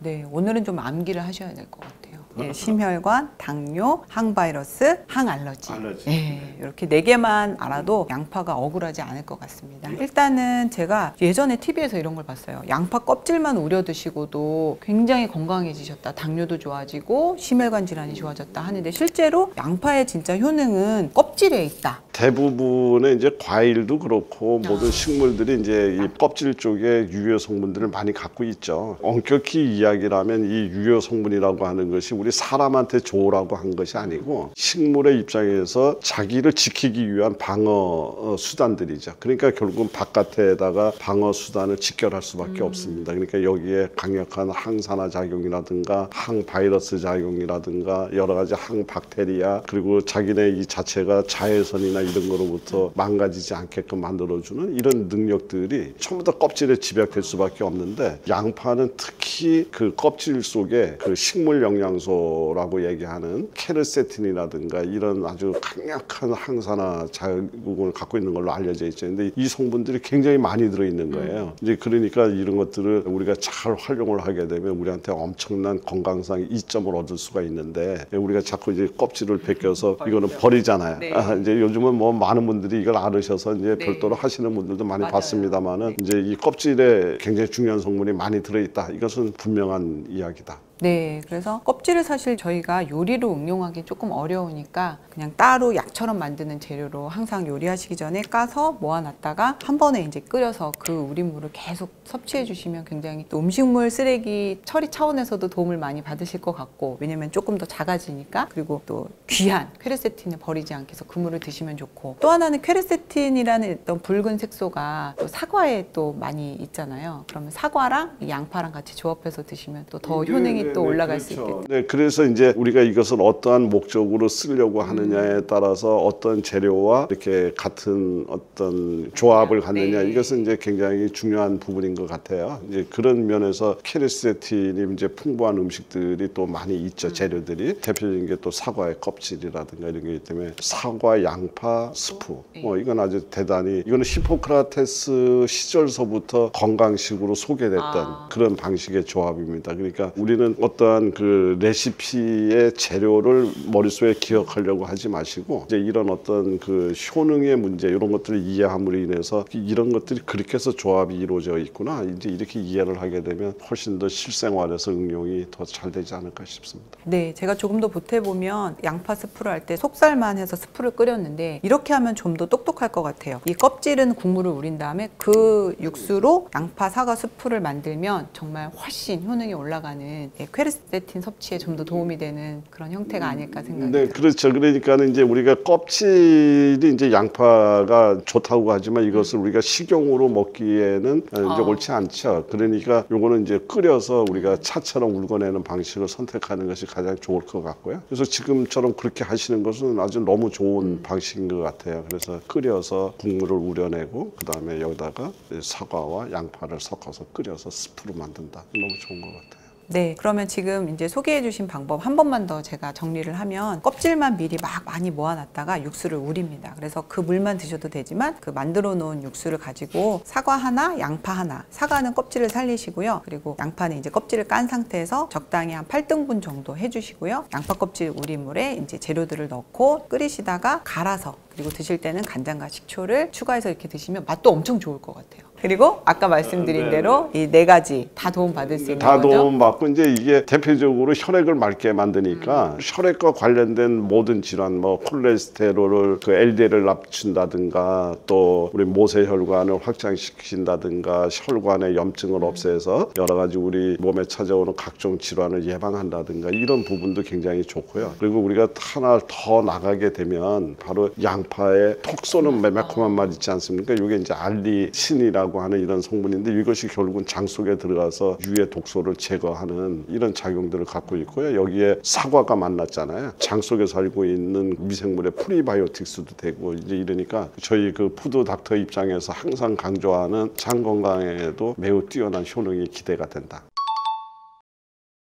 네, 오늘은 좀 암기를 하셔야 될 것 같아요. 예, 심혈관, 당뇨, 항바이러스, 항알러지. 예, 이렇게 네 개만 알아도 양파가 억울하지 않을 것 같습니다. 일단은 제가 예전에 TV에서 이런 걸 봤어요. 양파 껍질만 우려 드시고도 굉장히 건강해지셨다. 당뇨도 좋아지고 심혈관 질환이 좋아졌다 하는데 실제로 양파의 진짜 효능은 껍질에 있다. 대부분의 이제 과일도 그렇고 모든 식물들이 이제 이 껍질 쪽에 유효 성분들을 많이 갖고 있죠. 엄격히 이야기를 하면 이 유효 성분이라고 하는 것이 우리 사람한테 좋으라고 한 것이 아니고 식물의 입장에서 자기를 지키기 위한 방어 수단들이죠. 그러니까 결국은 바깥에다가 방어 수단을 직결할 수밖에 없습니다. 그러니까 여기에 강력한 항산화 작용이라든가 항바이러스 작용이라든가 여러 가지 항박테리아 그리고 자기네 이 자체가 자외선이나 이런 거로부터 망가지지 않게끔 만들어주는 이런 능력들이 전부 다 껍질에 집약될 수밖에 없는데 양파는 특히 그 껍질 속에 그 식물 영양소라고 얘기하는 케르세틴이라든가 이런 아주 강력한 항산화 자극을 갖고 있는 걸로 알려져 있죠. 근데 이 성분들이 굉장히 많이 들어있는 거예요. 이제 그러니까 이런 것들을 우리가 잘 활용을 하게 되면 우리한테 엄청난 건강상 이점을 얻을 수가 있는데 우리가 자꾸 이제 껍질을 벗겨서 이거는 버리잖아요. 네. 이제 요즘은 뭐 많은 분들이 이걸 알으셔서 이제 네. 별도로 하시는 분들도 많이 맞아요. 봤습니다만은 이제 이 껍질에 굉장히 중요한 성분이 많이 들어있다. 이것은 분명한 이야기다. 네, 그래서 껍질을 사실 저희가 요리로 응용하기 조금 어려우니까 그냥 따로 약처럼 만드는 재료로 항상 요리하시기 전에 까서 모아놨다가 한 번에 이제 끓여서 그 우린물을 계속 섭취해 주시면 굉장히 또 음식물 쓰레기 처리 차원에서도 도움을 많이 받으실 것 같고 왜냐면 조금 더 작아지니까 그리고 또 귀한 퀘르세틴을 버리지 않게 해서 그 물을 드시면 좋고 또 하나는 퀘르세틴이라는 어떤 붉은 색소가 또 사과에 또 많이 있잖아요. 그러면 사과랑 이 양파랑 같이 조합해서 드시면 또 더 효능이 또 올라갈 수 있겠죠. 네, 그래서 이제 우리가 이것을 어떠한 목적으로 쓰려고 하느냐에 따라서 어떤 재료와 이렇게 같은 어떤 조합을 갖느냐 이것은 이제 굉장히 중요한 부분인 것 같아요. 이제 그런 면에서 케르세틴이 이제 풍부한 음식들이 또 많이 있죠. 재료들이 대표적인 게 또 사과의 껍질이라든가 이런 게 있기 때문에 사과, 양파, 스프 이건 아주 대단히 이거는 히포크라테스 시절서부터 건강식으로 소개됐던 그런 방식의 조합입니다. 그러니까 우리는 어떠한 그 레시피의 재료를 머릿속에 기억하려고 하지 마시고 이제 이런 어떤 그 효능의 문제 이런 것들을 이해함으로 인해서 이런 것들이 그렇게 해서 조합이 이루어져 있구나 이제 이렇게 이해를 하게 되면 훨씬 더 실생활에서 응용이 더 잘 되지 않을까 싶습니다. 네, 제가 조금 더 보태보면 양파 스프를 할 때 속살만 해서 스프를 끓였는데 이렇게 하면 좀 더 똑똑할 것 같아요. 이 껍질은 국물을 우린 다음에 그 육수로 양파 사과 스프를 만들면 정말 훨씬 효능이 올라가는 퀘르세틴 섭취에 좀 더 도움이 되는 그런 형태가 아닐까 생각이 네, 들어요. 그렇죠. 그러니까는 이제 우리가 껍질이 이제 양파가 좋다고 하지만 이것을 우리가 식용으로 먹기에는 이제 옳지 않죠. 그러니까 요거는 이제 끓여서 우리가 차처럼 울궈내는 방식을 선택하는 것이 가장 좋을 것 같고요. 그래서 지금처럼 그렇게 하시는 것은 아주 너무 좋은 방식인 것 같아요. 그래서 끓여서 국물을 우려내고 그 다음에 여기다가 사과와 양파를 섞어서 끓여서 스프로 만든다. 너무 좋은 것 같아요. 네, 그러면 지금 이제 소개해 주신 방법 한 번만 더 제가 정리를 하면 껍질만 미리 막 많이 모아놨다가 육수를 우립니다. 그래서 그 물만 드셔도 되지만 그 만들어 놓은 육수를 가지고 사과 하나, 양파 하나, 사과는 껍질을 살리시고요. 그리고 양파는 이제 껍질을 깐 상태에서 적당히 한 8등분 정도 해주시고요. 양파 껍질 우린 물에 이제 재료들을 넣고 끓이시다가 갈아서 그리고 드실 때는 간장과 식초를 추가해서 이렇게 드시면 맛도 엄청 좋을 것 같아요. 그리고 아까 말씀드린 대로 이 네 가지 다 도움 받을 수 있는 다 거죠. 도움 받고 이제 이게 대표적으로 혈액을 맑게 만드니까 혈액과 관련된 모든 질환 뭐 콜레스테롤을 그 LDL을 낮춘다든가 또 우리 모세혈관을 확장시킨다든가 혈관의 염증을 없애서 여러 가지 우리 몸에 찾아오는 각종 질환을 예방한다든가 이런 부분도 굉장히 좋고요. 그리고 우리가 하나 더 나가게 되면 바로 양파의 톡 쏘는 매콤한 맛 있지 않습니까? 이게 이제 알리신이라고 하는 이런 성분인데 이것이 결국은 장 속에 들어가서 유해 독소를 제거하는 이런 작용들을 갖고 있고요. 여기에 사과가 만났잖아요. 장 속에 살고 있는 미생물의 프리바이오틱스도 되고 이제 이러니까 저희 그 푸드 닥터 입장에서 항상 강조하는 장 건강에도 매우 뛰어난 효능이 기대가 된다.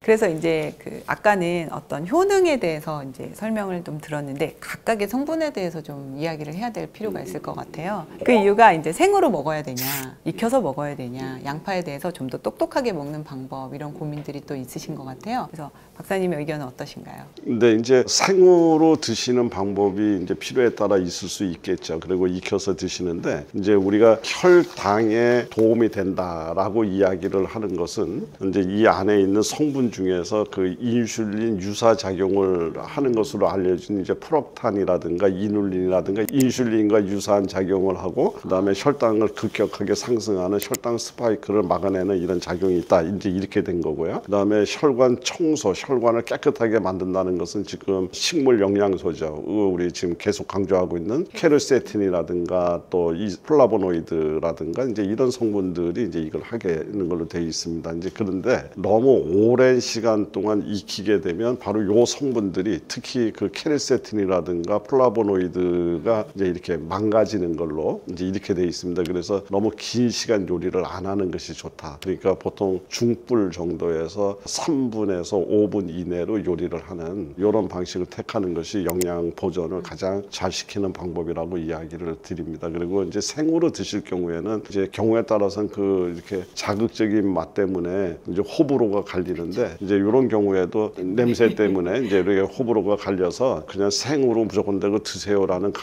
그래서 이제 그 아까는 어떤 효능에 대해서 이제 설명을 좀 들었는데 각각의 성분에 대해서 좀 이야기를 해야 될 필요가 있을 것 같아요. 그 이유가 이제 생으로 먹어야 되냐, 익혀서 먹어야 되냐, 양파에 대해서 좀 더 똑똑하게 먹는 방법 이런 고민들이 또 있으신 것 같아요. 그래서 박사님의 의견은 어떠신가요? 근데 이제 생으로 드시는 방법이 이제 필요에 따라 있을 수 있겠죠. 그리고 익혀서 드시는데 이제 우리가 혈당에 도움이 된다라고 이야기를 하는 것은 이제 이 안에 있는 성분 중에서 그 인슐린 유사 작용을 하는 것으로 알려진 이제 프록탄이라든가 이눌린이라든가 인슐린과 유사한 작용을 하고 그다음에 혈당을 급격하게 상승하는 혈당 스파이크를 막아내는 이런 작용이 있다. 이제 이렇게 된 거고요. 그다음에 혈관 청소, 혈관을 깨끗하게 만든다는 것은 지금 식물 영양소죠. 우리 지금 계속 강조하고 있는 케르세틴이라든가 또 이 플라보노이드라든가 이제 이런 성분들이 이제 이걸 하게 하는 걸로 되어 있습니다. 이제 그런데 너무 오랜 시간 동안 익히게 되면 바로 요 성분들이 특히 그 케르세틴이라든가 플라보노이드가 이제 이렇게 망가지는 걸로 이제 이렇게 되어 있습니다. 그래서 너무 긴 시간 요리를 안 하는 것이 좋다. 그러니까 보통 중불 정도에서 3분에서 5분 이내로 요리를 하는 이런 방식을 택하는 것이 영양 보존을 가장 잘 시키는 방법이라고 이야기를 드립니다. 그리고 이제 생으로 드실 경우에는 이제 경우에 따라서는 그 이렇게 자극적인 맛 때문에 이제 호불호가 갈리는데 이제 이런 경우에도 냄새 때문에 이제 이렇게 호불호가 갈려서 그냥 생으로 무조건 되고 드세요라는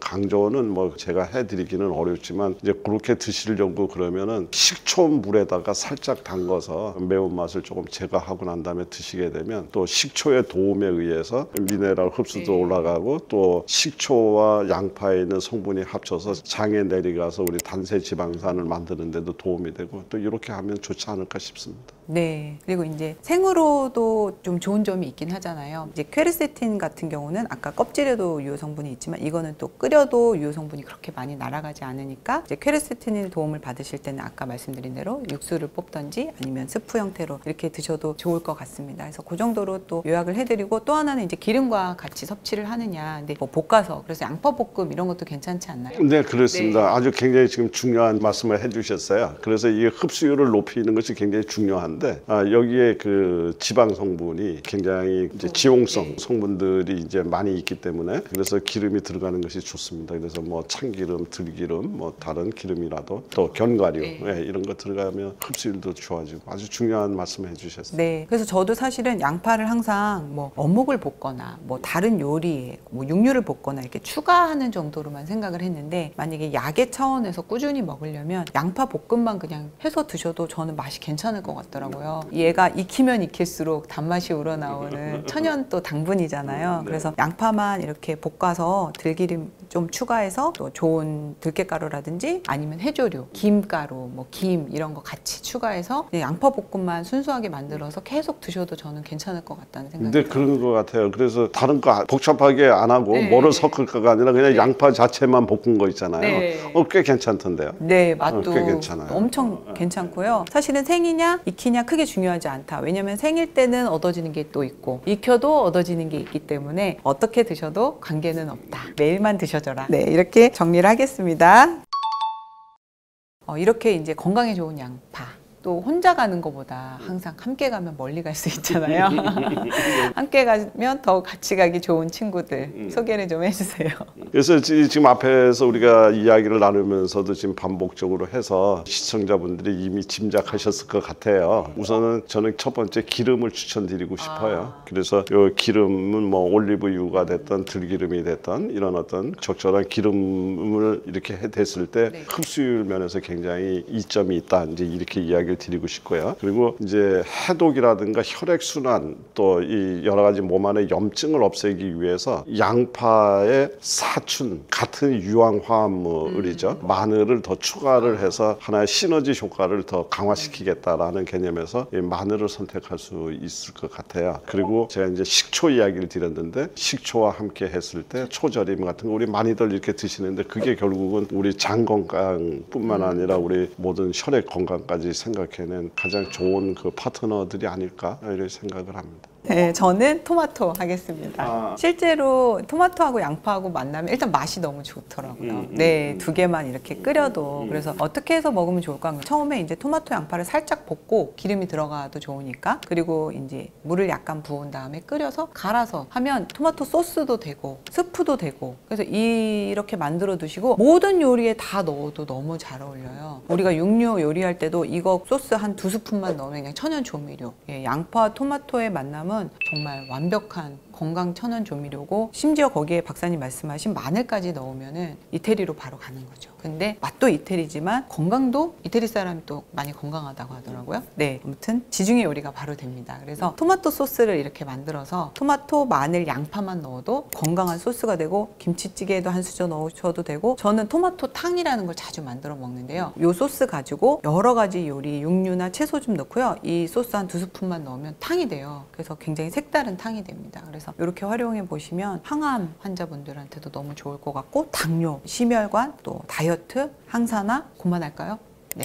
강조는 뭐 제가 해드리기는 어렵지만 이제 그렇게 드시려고 그러면은 식초물에다가 살짝 담궈서 매운맛을 조금 제거하고 난 다음에 드시게 되면 또 식초의 도움에 의해서 미네랄 흡수도 올라가고 또 식초와 양파에 있는 성분이 합쳐서 장에 내려가서 우리 단세 지방산을 만드는 데도 도움이 되고 또 이렇게 하면 좋지 않을까 싶습니다. 네. 그리고 이제 생으로도 좀 좋은 점이 있긴 하잖아요. 이제 퀘르세틴 같은 경우는 아까 껍질에도 유효 성분이 있지만 이거는 또 끓여도 유효 성분이 그렇게 많이 날아가지 않으니까 이제 퀘르세틴의 도움을 받으실 때는 아까 말씀드린 대로 육수를 뽑던지 아니면 스프 형태로 이렇게 드셔도 좋을 것 같습니다. 그래서 그 정도로 또 요약을 해드리고, 또 하나는 이제 기름과 같이 섭취를 하느냐. 근데 뭐 볶아서, 그래서 양파 볶음 이런 것도 괜찮지 않나요? 네, 그렇습니다. 네. 아주 굉장히 지금 중요한 말씀을 해주셨어요. 그래서 이 흡수율을 높이는 것이 굉장히 중요한데, 여기에 그 지방 성분이 굉장히 이제 지용성 성분들이 이제 많이 있기 때문에, 그래서 기름이 들어가는 것이 좋습니다. 그래서 뭐 참기름, 들기름, 뭐 다른 기름이라도 또 견과류 이런 거 들어가면 흡수율도 좋아지고, 아주 중요한 말씀을 해주셨어요. 네. 그래서 저도 사실은 양파를 항상 뭐 어묵을 볶거나 뭐 다른 요리에 뭐 육류를 볶거나 이렇게 추가하는 정도로만 생각을 했는데, 만약에 약의 차원에서 꾸준히 먹으려면 양파 볶음만 그냥 해서 드셔도 저는 맛이 괜찮을 것 같더라고요. 얘가 익히면 익힐수록 단맛이 우러나오는 천연 또 당분이잖아요. 그래서 양파만 이렇게 볶아서 들기름 좀 추가해서 또 좋은 들깨가루라든지 아니면 해조류, 김가루, 뭐 김 이런 거 같이 추가해서 그냥 양파 볶음만 순수하게 만들어서 계속 드셔도 저는 괜찮을 것 같다는 생각이 근데 들어요. 그런 것 같아요. 그래서 다른 거 복잡하게 안 하고 뭐를 섞을까가 아니라 그냥 양파 자체만 볶은 거 있잖아요. 꽤 괜찮던데요. 네, 맛도 꽤 괜찮아요. 엄청 괜찮고요. 사실은 생이냐 익히냐 크게 중요하지 않다. 왜냐면 생일 때는 얻어지는 게 또 있고 익혀도 얻어지는 게 있기 때문에 어떻게 드셔도 관계는 없다. 매일만 드셔줘라. 네, 이렇게 정리를 하겠습니다. 이렇게 이제 건강에 좋은 양파. 또 혼자 가는 것보다 항상 함께 가면 멀리 갈 수 있잖아요. 함께 가면 더 같이 가기 좋은 친구들 소개를 좀 해주세요. 그래서 지금 앞에서 우리가 이야기를 나누면서도 지금 반복적으로 해서 시청자분들이 이미 짐작하셨을 것 같아요. 우선은 저는 첫 번째 기름을 추천드리고 싶어요. 그래서 이 기름은 뭐 올리브유가 됐던 들기름이 됐던 이런 어떤 적절한 기름을 이렇게 됐을 때 흡수율 면에서 굉장히 이점이 있다. 이제 이렇게 이야기를 드리고 싶고요. 그리고 이제 해독이라든가 혈액순환 또 이 여러 가지 몸 안의 염증을 없애기 위해서 양파의 사춘 같은 유황 화합물이죠. 마늘을 더 추가를 해서 하나의 시너지 효과를 더 강화시키겠다라는 개념에서 이 마늘을 선택할 수 있을 것 같아요. 그리고 제가 이제 식초 이야기를 드렸는데 식초와 함께 했을 때 초절임 같은 거 우리 많이들 이렇게 드시는데 그게 결국은 우리 장 건강뿐만 아니라 우리 모든 혈액 건강까지 생각해낸 가장 좋은 그 파트너들이 아닐까 이렇게 생각을 합니다. 네, 저는 토마토 하겠습니다. 실제로 토마토하고 양파하고 만나면 일단 맛이 너무 좋더라고요. 네, 두 개만 이렇게 끓여도. 그래서 어떻게 해서 먹으면 좋을까? 처음에 이제 토마토, 양파를 살짝 볶고 기름이 들어가도 좋으니까. 그리고 이제 물을 약간 부은 다음에 끓여서 갈아서 하면 토마토 소스도 되고 스프도 되고. 그래서 이렇게 만들어 두시고 모든 요리에 다 넣어도 너무 잘 어울려요. 우리가 육류 요리할 때도 이거 소스 한 2스푼만 넣으면 그냥 천연 조미료. 양파, 토마토의 만남은 정말 완벽한 건강 천연 조미료고, 심지어 거기에 박사님 말씀하신 마늘까지 넣으면은 이태리로 바로 가는 거죠. 근데 맛도 이태리지만 건강도 이태리 사람이 또 많이 건강하다고 하더라고요. 네, 아무튼 지중해 요리가 바로 됩니다. 그래서 토마토 소스를 이렇게 만들어서 토마토, 마늘, 양파만 넣어도 건강한 소스가 되고, 김치찌개에도 한 수저 넣으셔도 되고, 저는 토마토 탕이라는 걸 자주 만들어 먹는데요. 이 소스 가지고 여러 가지 요리, 육류나 채소 좀 넣고요. 이 소스 한 2스푼만 넣으면 탕이 돼요. 그래서 굉장히 색다른 탕이 됩니다. 그래서 이렇게 활용해 보시면 항암 환자분들한테도 너무 좋을 것 같고, 당뇨, 심혈관, 또 다이어트, 항산화 그만할까요? 네.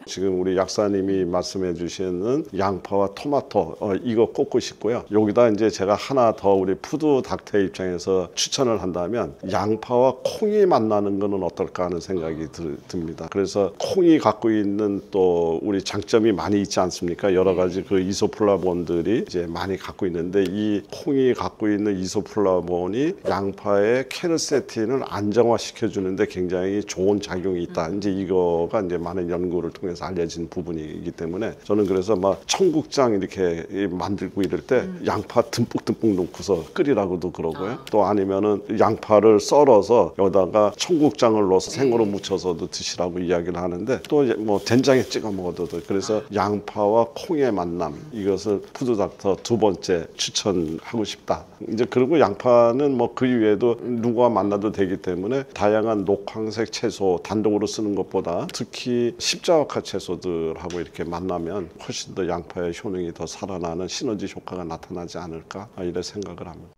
지금 우리 약사님이 말씀해 주시는 양파와 토마토 이거 꽂고 싶고요. 여기다 이제 제가 하나 더 우리 푸드 닥터 입장에서 추천을 한다면 양파와 콩이 만나는 거는 어떨까 하는 생각이 듭니다. 그래서 콩이 갖고 있는 또 우리 장점이 많이 있지 않습니까? 여러 가지 그 이소플라본들이 이제 많이 갖고 있는데, 이 콩이 갖고 있는 이소플라본이 양파의 케르세틴을 안정화시켜 주는데 굉장히 좋은 작용이 있다. 이제 이거가 이제 많은 연구를 통해서 알려진 부분이기 때문에 저는 그래서 막 청국장 이렇게 만들고 이럴 때 양파 듬뿍듬뿍 넣고서 끓이라고도 그러고요. 또 아니면은 양파를 썰어서 여기다가 청국장을 넣어서 생으로 무쳐서도 드시라고 이야기를 하는데, 또 뭐 된장에 찍어 먹어도 돼. 그래서 양파와 콩의 만남, 이것을 푸드닥터 두 번째 추천하고 싶다. 이제 그리고 양파는 뭐 그 이외에도 누구와 만나도 되기 때문에 다양한 녹황색 채소 단독으로 쓰는 것 것보다 특히 십자화과 채소들하고 이렇게 만나면 훨씬 더 양파의 효능이 더 살아나는 시너지 효과가 나타나지 않을까 이런 생각을 합니다.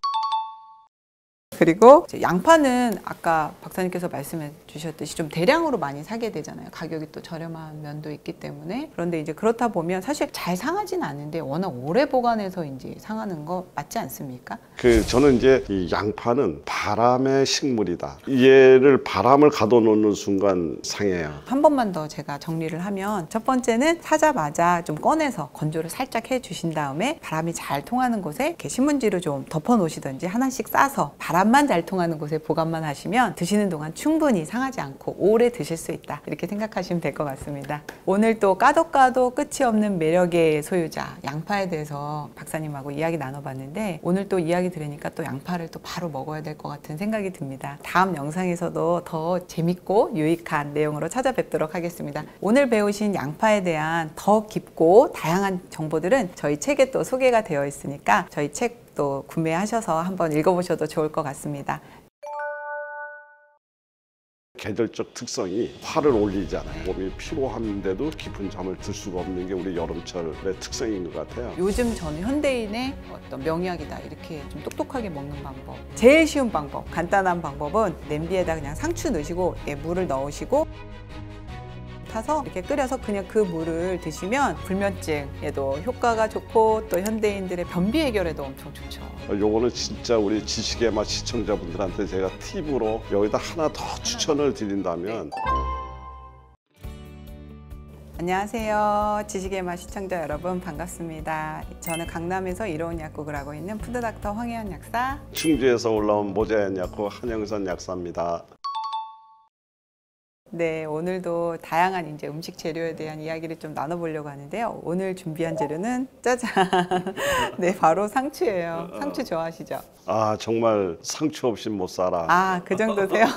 그리고 이제 양파는 아까 박사님께서 말씀해 주셨듯이 좀 대량으로 많이 사게 되잖아요. 가격이 또 저렴한 면도 있기 때문에. 그런데 이제 그렇다 보면 사실 잘 상하진 않은데 워낙 오래 보관해서 이제 상하는 거 맞지 않습니까? 저는 이제 이 양파는 바람의 식물이다. 얘를 바람을 가둬놓는 순간 상해요. 한 번만 더 제가 정리를 하면 첫 번째는 사자마자 좀 꺼내서 건조를 살짝 해 주신 다음에 바람이 잘 통하는 곳에 이렇게 신문지로 좀 덮어 놓으시든지 하나씩 싸서 바람만 잘 통하는 곳에 보관만 하시면 드시는 동안 충분히 상하지 않고 오래 드실 수 있다, 이렇게 생각하시면 될 것 같습니다. 오늘 또 까도 끝이 없는 매력의 소유자 양파에 대해서 박사님하고 이야기 나눠봤는데 오늘 또 이야기 들으니까 또 양파를 또 바로 먹어야 될 것 같은 생각이 듭니다. 다음 영상에서도 더 재밌고 유익한 내용으로 찾아뵙도록 하겠습니다. 오늘 배우신 양파에 대한 더 깊고 다양한 정보들은 저희 책에 또 소개가 되어 있으니까 저희 책 또 구매하셔서 한번 읽어보셔도 좋을 것 같습니다. 계절적 특성이 화를 올리잖아요. 몸이 피로한데도 깊은 잠을 들 수가 없는 게 우리 여름철의 특성인 것 같아요. 요즘 저는 현대인의 어떤 명약이다, 이렇게 좀 똑똑하게 먹는 방법, 제일 쉬운 방법, 간단한 방법은 냄비에다 그냥 상추 넣으시고 물을 넣으시고 타서 이렇게 끓여서 그냥 그 물을 드시면 불면증에도 효과가 좋고 또 현대인들의 변비 해결에도 엄청 좋죠. 요거는 진짜 우리 지식의 맛 시청자분들한테 제가 팁으로 여기다 하나 더 추천을 드린다면. 안녕하세요. 지식의 맛 시청자 여러분, 반갑습니다. 저는 강남에서 이로운 약국을 하고 있는 푸드닥터 황혜연 약사, 충주에서 올라온 모자연 약국 한영선 약사입니다. 네, 오늘도 다양한 이제 음식 재료에 대한 이야기를 좀 나눠보려고 하는데요. 오늘 준비한 재료는 짜잔! 네, 바로 상추예요. 상추 좋아하시죠? 아, 정말 상추 없이 못 살아. 아, 그 정도세요?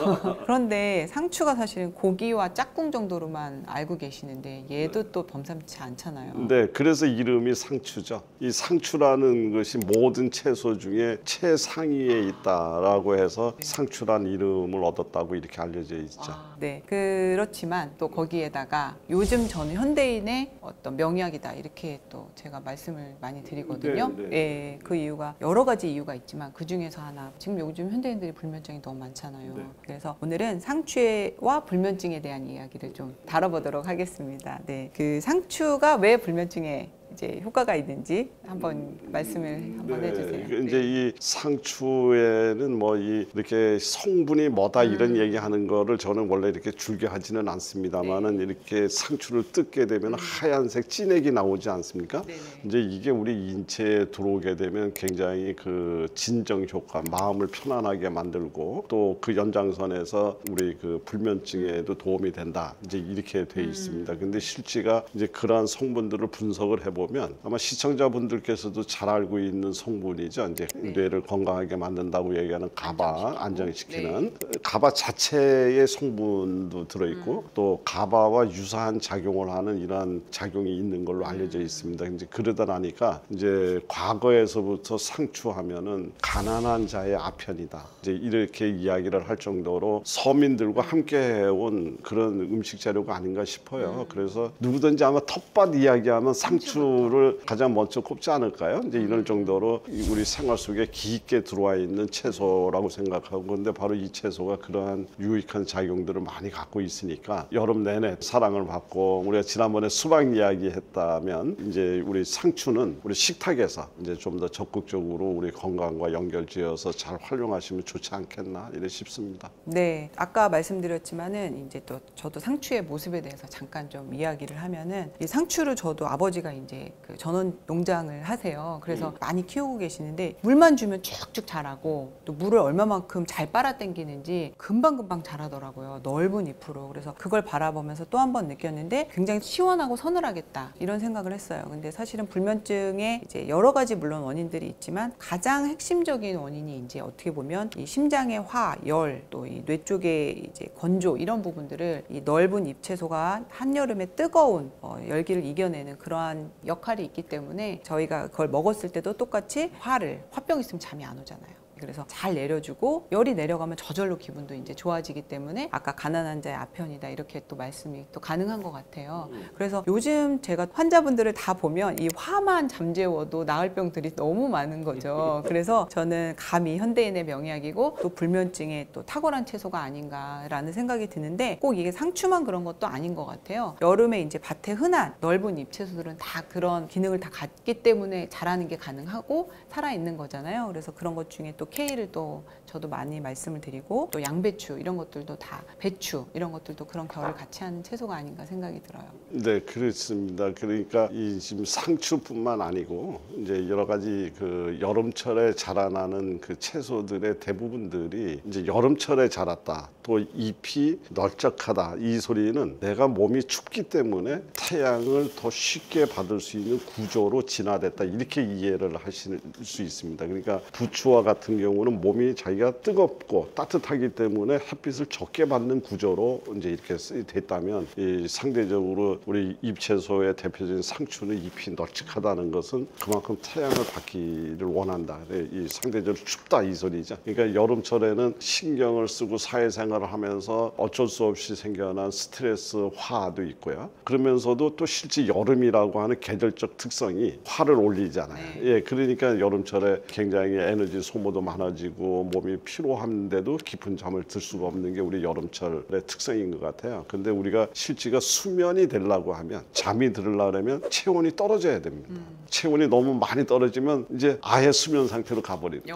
그런데 상추가 사실은 고기와 짝꿍 정도로만 알고 계시는데 얘도 또 범상치 않잖아요. 네, 그래서 이름이 상추죠. 이 상추라는 것이 모든 채소 중에 최상위에 있다라고 해서 상추란 이름을 얻었다고 이렇게 알려져 있죠. 네, 그렇지만 또 거기에다가 요즘 저는 현대인의 어떤 명약이다, 이렇게 또 제가 말씀을 많이 드리거든요. 네, 네. 예, 그 이유가 여러 가지 이유가 있지만 그 중에서 하나, 지금 요즘 현대인들이 불면증이 너무 많잖아요. 네. 그래서 오늘은 상추와 불면증에 대한 이야기를 좀 다뤄보도록 하겠습니다. 네, 그 상추가 왜 불면증에 이제 효과가 있는지 한번 말씀을 한번 해주세요. 이제 이 상추에는 뭐 이렇게 성분이 뭐다 이런 얘기하는 거를 저는 원래 이렇게 즐겨하지는 않습니다만은 이렇게 상추를 뜯게 되면 하얀색 진액이 나오지 않습니까? 이제 이게 우리 인체에 들어오게 되면 굉장히 그 진정 효과, 마음을 편안하게 만들고 또 그 연장선에서 우리 그 불면증에도 도움이 된다. 이제 이렇게 돼 있습니다. 근데 실제가 이제 그러한 성분들을 분석을 해보면 아마 시청자분들께서도 잘 알고 있는 성분이죠. 이제 뇌를 건강하게 만든다고 얘기하는 가바, 안정시키는 가바 자체의 성분도 들어있고 또 가바와 유사한 작용을 하는 이러한 작용이 있는 걸로 알려져 있습니다. 이제 그러다 나니까 이제 과거에서부터 상추하면은 가난한 자의 아편이다. 이제 이렇게 이야기를 할 정도로 서민들과 함께 해온 그런 음식 재료가 아닌가 싶어요. 그래서 누구든지 아마 텃밭 이야기하면 상추를 가장 먼저 꼽지 않을까요? 이제 이럴 정도로 우리 생활 속에 깊게 들어와 있는 채소라고 생각하고, 근데 바로 이 채소가 그러한 유익한 작용들을 많이 갖고 있으니까 여름 내내 사랑을 받고, 우리가 지난번에 수박 이야기 했다면 이제 우리 상추는 우리 식탁에서 이제 좀 더 적극적으로 우리 건강과 연결지어서 잘 활용하시면 좋지 않겠나 이래 싶습니다. 네, 아까 말씀드렸지만은 이제 또 저도 상추의 모습에 대해서 잠깐 좀 이야기를 하면은, 이 상추를 저도 아버지가 이제 그 전원 농장을 하세요. 그래서 많이 키우고 계시는데 물만 주면 쭉쭉 자라고 또 물을 얼마만큼 잘 빨아 당기는지 금방금방 자라더라고요. 넓은 잎으로. 그래서 그걸 바라보면서 또 한 번 느꼈는데 굉장히 시원하고 서늘하겠다, 이런 생각을 했어요. 근데 사실은 불면증에 이제 여러 가지 물론 원인들이 있지만 가장 핵심적인 원인이 이제 어떻게 보면 이 심장의 화, 열, 또 이 뇌 쪽의 이제 건조, 이런 부분들을 이 넓은 잎채소가 한여름에 뜨거운 열기를 이겨내는 그러한 역할이 있기 때문에 저희가 그걸 먹었을 때도 똑같이 화병 있으면 잠이 안 오잖아요. 그래서 잘 내려주고 열이 내려가면 저절로 기분도 이제 좋아지기 때문에 아까 가난한 자의 아편이다 이렇게 또 말씀이 또 가능한 것 같아요. 그래서 요즘 제가 환자분들을 다 보면 이 화만 잠재워도 나을 병들이 너무 많은 거죠. 그래서 저는 감이 현대인의 명약이고 또 불면증에 또 탁월한 채소가 아닌가라는 생각이 드는데 꼭 이게 상추만 그런 것도 아닌 것 같아요. 여름에 이제 밭에 흔한 넓은 잎채소들은 다 그런 기능을 다 갖기 때문에 자라는 게 가능하고 살아있는 거잖아요. 그래서 그런 것 중에 또 케일을 또 저도 많이 말씀을 드리고 또 양배추 이런 것들도 다 배추 이런 것들도 그런 결을 같이 하는 채소가 아닌가 생각이 들어요. 네, 그렇습니다. 그러니까 이 지금 상추뿐만 아니고 이제 여러 가지 그 여름철에 자라나는 그 채소들의 대부분들이 이제 여름철에 자랐다. 또 잎이 널쩍하다. 이 소리는 내가 몸이 춥기 때문에 태양을 더 쉽게 받을 수 있는 구조로 진화됐다. 이렇게 이해를 하실 수 있습니다. 그러니까 부추와 같은 경우는 몸이 자기가 뜨겁고 따뜻하기 때문에 햇빛을 적게 받는 구조로 이제 이렇게 됐다면 이 상대적으로 우리 잎채소의 대표적인 상추는 잎이 널찍하다는 것은 그만큼 태양을 받기를 원한다. 이 상대적으로 춥다 이 소리죠. 그러니까 여름철에는 신경을 쓰고 사회생활을 하면서 어쩔 수 없이 생겨난 스트레스화도 있고요. 그러면서도 또 실제 여름이라고 하는 계절적 특성이 화를 올리잖아요. 예, 그러니까 여름철에 굉장히 에너지 소모도 많아지고 몸이 피로한데도 깊은 잠을 들 수가 없는 게 우리 여름철의 특성인 것 같아요. 근데 우리가 실제가 수면이 되려고 하면 잠이 들으려면 체온이 떨어져야 됩니다. 체온이 너무 많이 떨어지면 이제 아예 수면 상태로 가버립니다.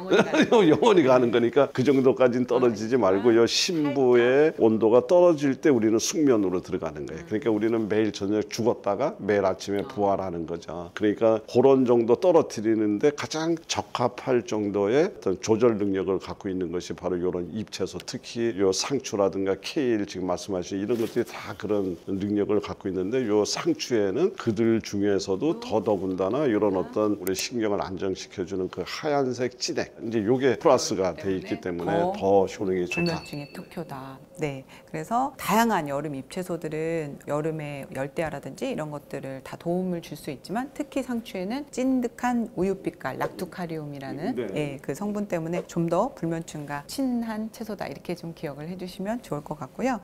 영원히 가는 거니까 그 정도까지는 떨어지지 말고 요 심부의 온도가 떨어질 때 우리는 숙면으로 들어가는 거예요. 그러니까 우리는 매일 저녁 죽었다가 매일 아침에 부활하는 거죠. 그러니까 그런 정도 떨어뜨리는데 가장 적합할 정도의 어떤 조절 능력을 갖고 있는 것이 바로 이런 잎채소, 특히 요 상추라든가 케일 지금 말씀하신 이런 것들이 다 그런 능력을 갖고 있는데 요 상추에는 그들 중에서도 더더군다나 이런 어떤 우리 신경을 안정시켜주는 그 하얀색 진액 이제 요게 플러스가 돼 있기 때문에 더 효능이 좋다. 불면증의 특효다. 네, 그래서 다양한 여름 잎채소들은 여름에 열대야라든지 이런 것들을 다 도움을 줄 수 있지만 특히 상추에는 찐득한 우유빛깔 락투카리움이라는 네. 예, 그 성분 때문에 좀 더 불면증과 친한 채소다 이렇게 좀 기억을 해주시면 좋을 것 같고요.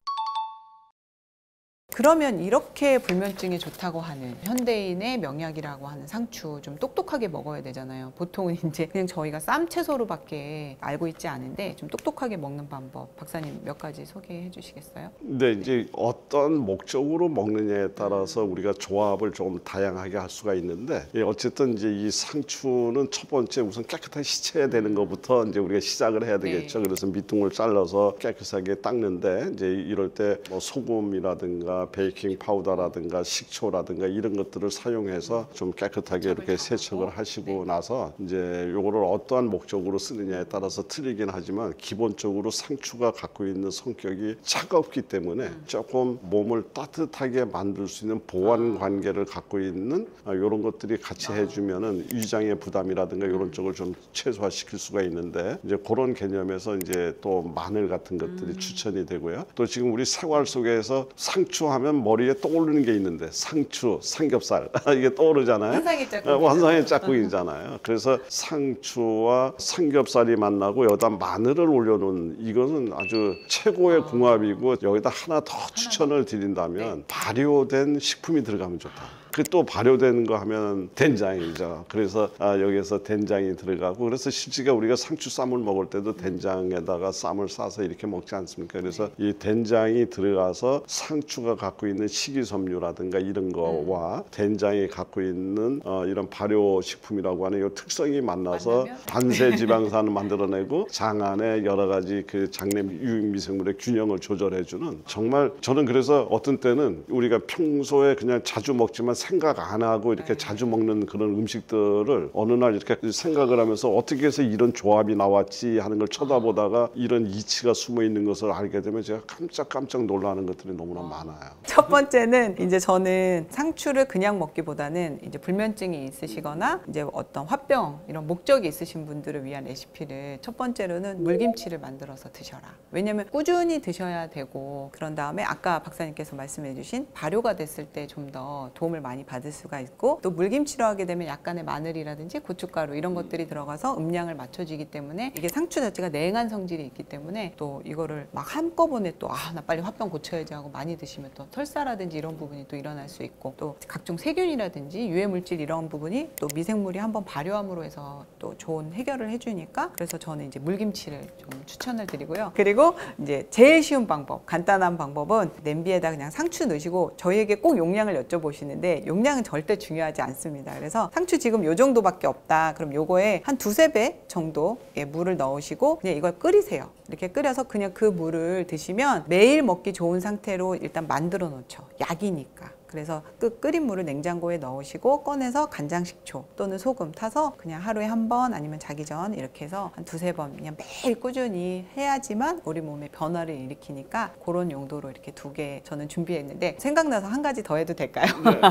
그러면 이렇게 불면증에 좋다고 하는 현대인의 명약이라고 하는 상추 좀 똑똑하게 먹어야 되잖아요. 보통은 이제 그냥 저희가 쌈 채소로밖에 알고 있지 않은데 좀 똑똑하게 먹는 방법 박사님 몇 가지 소개해 주시겠어요? 근데 이제 어떤 목적으로 먹느냐에 따라서 우리가 조합을 좀 다양하게 할 수가 있는데 예, 어쨌든 이제 이 상추는 첫 번째 우선 깨끗하게 씻어야 되는 것부터 이제 우리가 시작을 해야 되겠죠. 그래서 밑둥을 잘라서 깨끗하게 닦는데 이제 이럴 때 뭐 소금이라든가 베이킹 파우더라든가 식초라든가 이런 것들을 사용해서 좀 깨끗하게 이렇게 세척을 하시고 나서 이제 요거를 어떠한 목적으로 쓰느냐에 따라서 틀리긴 하지만 기본적으로 상추가 갖고 있는 성격이 차갑기 때문에 조금 몸을 따뜻하게 만들 수 있는 보완 관계를 갖고 있는 이런 것들이 같이 해주면은 위장의 부담이라든가 이런 쪽을 좀 최소화시킬 수가 있는데 이제 그런 개념에서 이제 또 마늘 같은 것들이 추천이 되고요. 또 지금 우리 생활 속에서 상추 하면 머리에 떠오르는 게 있는데 상추, 삼겹살 이게 떠오르잖아요. 환상의 짝꿍이잖아요. 그래서 상추와 삼겹살이 만나고 여기다 마늘을 올려놓은 이거는 아주 최고의 궁합이고 여기다 하나 더 추천을 드린다면 발효된 식품이 들어가면 좋다. 그 또 발효되는 거 하면 된장이죠. 그래서 여기서 된장이 들어가고 그래서 실제가 우리가 상추 쌈을 먹을 때도 된장에다가 쌈을 싸서 이렇게 먹지 않습니까? 그래서 이 된장이 들어가서 상추가 갖고 있는 식이섬유라든가 이런 거와 된장이 갖고 있는 이런 발효 식품이라고 하는 이 특성이 만나서 단세 지방산을 만들어내고 장 안에 여러 가지 그 장내 유익미생물의 균형을 조절해주는 정말 저는 그래서 어떤 때는 우리가 평소에 그냥 자주 먹지만 생각 안 하고 이렇게 자주 먹는 그런 음식들을 어느 날 이렇게 생각을 하면서 어떻게 해서 이런 조합이 나왔지 하는 걸 쳐다보다가 이런 이치가 숨어 있는 것을 알게 되면 제가 깜짝 놀라는 것들이 너무나 많아요. 첫 번째는 이제 저는 상추를 그냥 먹기보다는 이제 불면증이 있으시거나 이제 어떤 화병 이런 목적이 있으신 분들을 위한 레시피를 첫 번째로는 물김치를 만들어서 드셔라. 왜냐면 꾸준히 드셔야 되고 그런 다음에 아까 박사님께서 말씀해 주신 발효가 됐을 때 좀 더 도움을 많이 받을 수가 있고, 또 물김치로 하게 되면 약간의 마늘이라든지 고춧가루 이런 것들이 들어가서 음량을 맞춰지기 때문에, 이게 상추 자체가 냉한 성질이 있기 때문에 또 이거를 막 한꺼번에 또 나 빨리 화병 고쳐야지 하고 많이 드시면 또 설사라든지 이런 부분이 또 일어날 수 있고, 또 각종 세균이라든지 유해물질 이런 부분이 또 미생물이 한번 발효함으로 해서 또 좋은 해결을 해주니까, 그래서 저는 이제 물김치를 좀 추천을 드리고요. 그리고 이제 제일 쉬운 방법, 간단한 방법은 냄비에다 그냥 상추 넣으시고, 저희에게 꼭 용량을 여쭤보시는데 용량은 절대 중요하지 않습니다. 그래서 상추 지금 요 정도밖에 없다, 그럼 요거에 한 2~3배 정도의 물을 넣으시고 그냥 이걸 끓이세요. 이렇게 끓여서 그냥 그 물을 드시면 매일 먹기 좋은 상태로 일단 만들어 놓죠. 약이니까. 그래서 끓인 물을 냉장고에 넣으시고 꺼내서 간장, 식초 또는 소금 타서 그냥 하루에 한 번 아니면 자기 전 이렇게 해서 한 2~3번 그냥 매일 꾸준히 해야지만 우리 몸에 변화를 일으키니까, 그런 용도로 이렇게 2개 저는 준비했는데, 생각나서 한 가지 더 해도 될까요?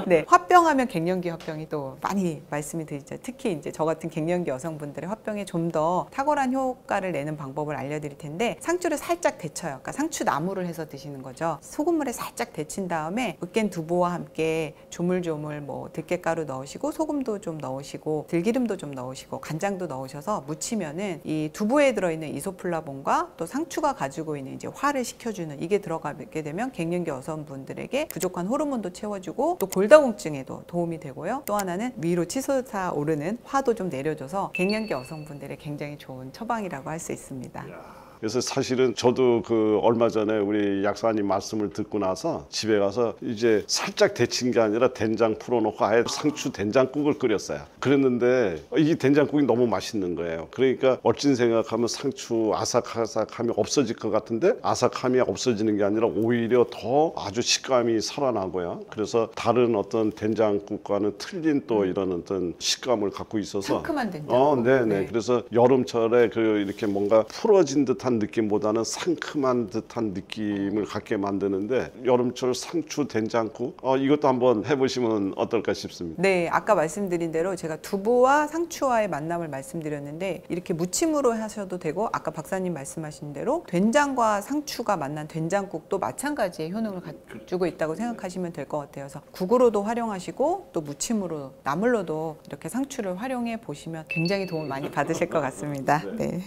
네. 화병하면 갱년기 화병이 또 많이 말씀이 드리죠. 특히 이제 저 같은 갱년기 여성분들의 화병에 좀 더 탁월한 효과를 내는 방법을 알려드릴 텐데, 상추를 살짝 데쳐요. 그러니까 상추 나물을 해서 드시는 거죠. 소금물에 살짝 데친 다음에 으깬 두부와 함께 조물조물 들깨가루 넣으시고 소금도 좀 넣으시고 들기름도 좀 넣으시고 간장도 넣으셔서 무치면은 이 두부에 들어있는 이소플라본과 또 상추가 가지고 있는 이제 화를 식혀주는, 이게 들어가게 되면 갱년기 여성분들에게 부족한 호르몬도 채워주고 또 골다공증에도 도움이 되고요. 또 하나는 위로 치솟아 오르는 화도 좀 내려줘서 갱년기 여성분들의 굉장히 좋은 처방이라고 할 수 있습니다. 그래서 사실은 저도 그 얼마 전에 우리 약사님 말씀을 듣고 나서 집에 가서 이제 살짝 데친 게 아니라 된장 풀어놓고 아예 상추 된장국을 끓였어요. 그랬는데 이 된장국이 너무 맛있는 거예요. 그러니까 어찌 생각하면 상추 아삭아삭함이 없어질 것 같은데, 아삭함이 없어지는 게 아니라 오히려 더 아주 식감이 살아나고요. 그래서 다른 어떤 된장국과는 틀린 또 이런 어떤 식감을 갖고 있어서 상큼한 된장국. 네네. 네. 그래서 여름철에 그 이렇게 뭔가 풀어진 듯한 느낌보다는 상큼한 듯한 느낌을 갖게 만드는데, 여름철 상추 된장국 이것도 한번 해보시면 어떨까 싶습니다. 네, 아까 말씀드린 대로 제가 두부와 상추와의 만남을 말씀드렸는데, 이렇게 무침으로 하셔도 되고, 아까 박사님 말씀하신 대로 된장과 상추가 만난 된장국도 마찬가지의 효능을 가지고 있다고 생각하시면 될 것 같아요. 그래서 국으로도 활용하시고 또 무침으로 나물로도 이렇게 상추를 활용해 보시면 굉장히 도움 많이 받으실 것 같습니다. 네.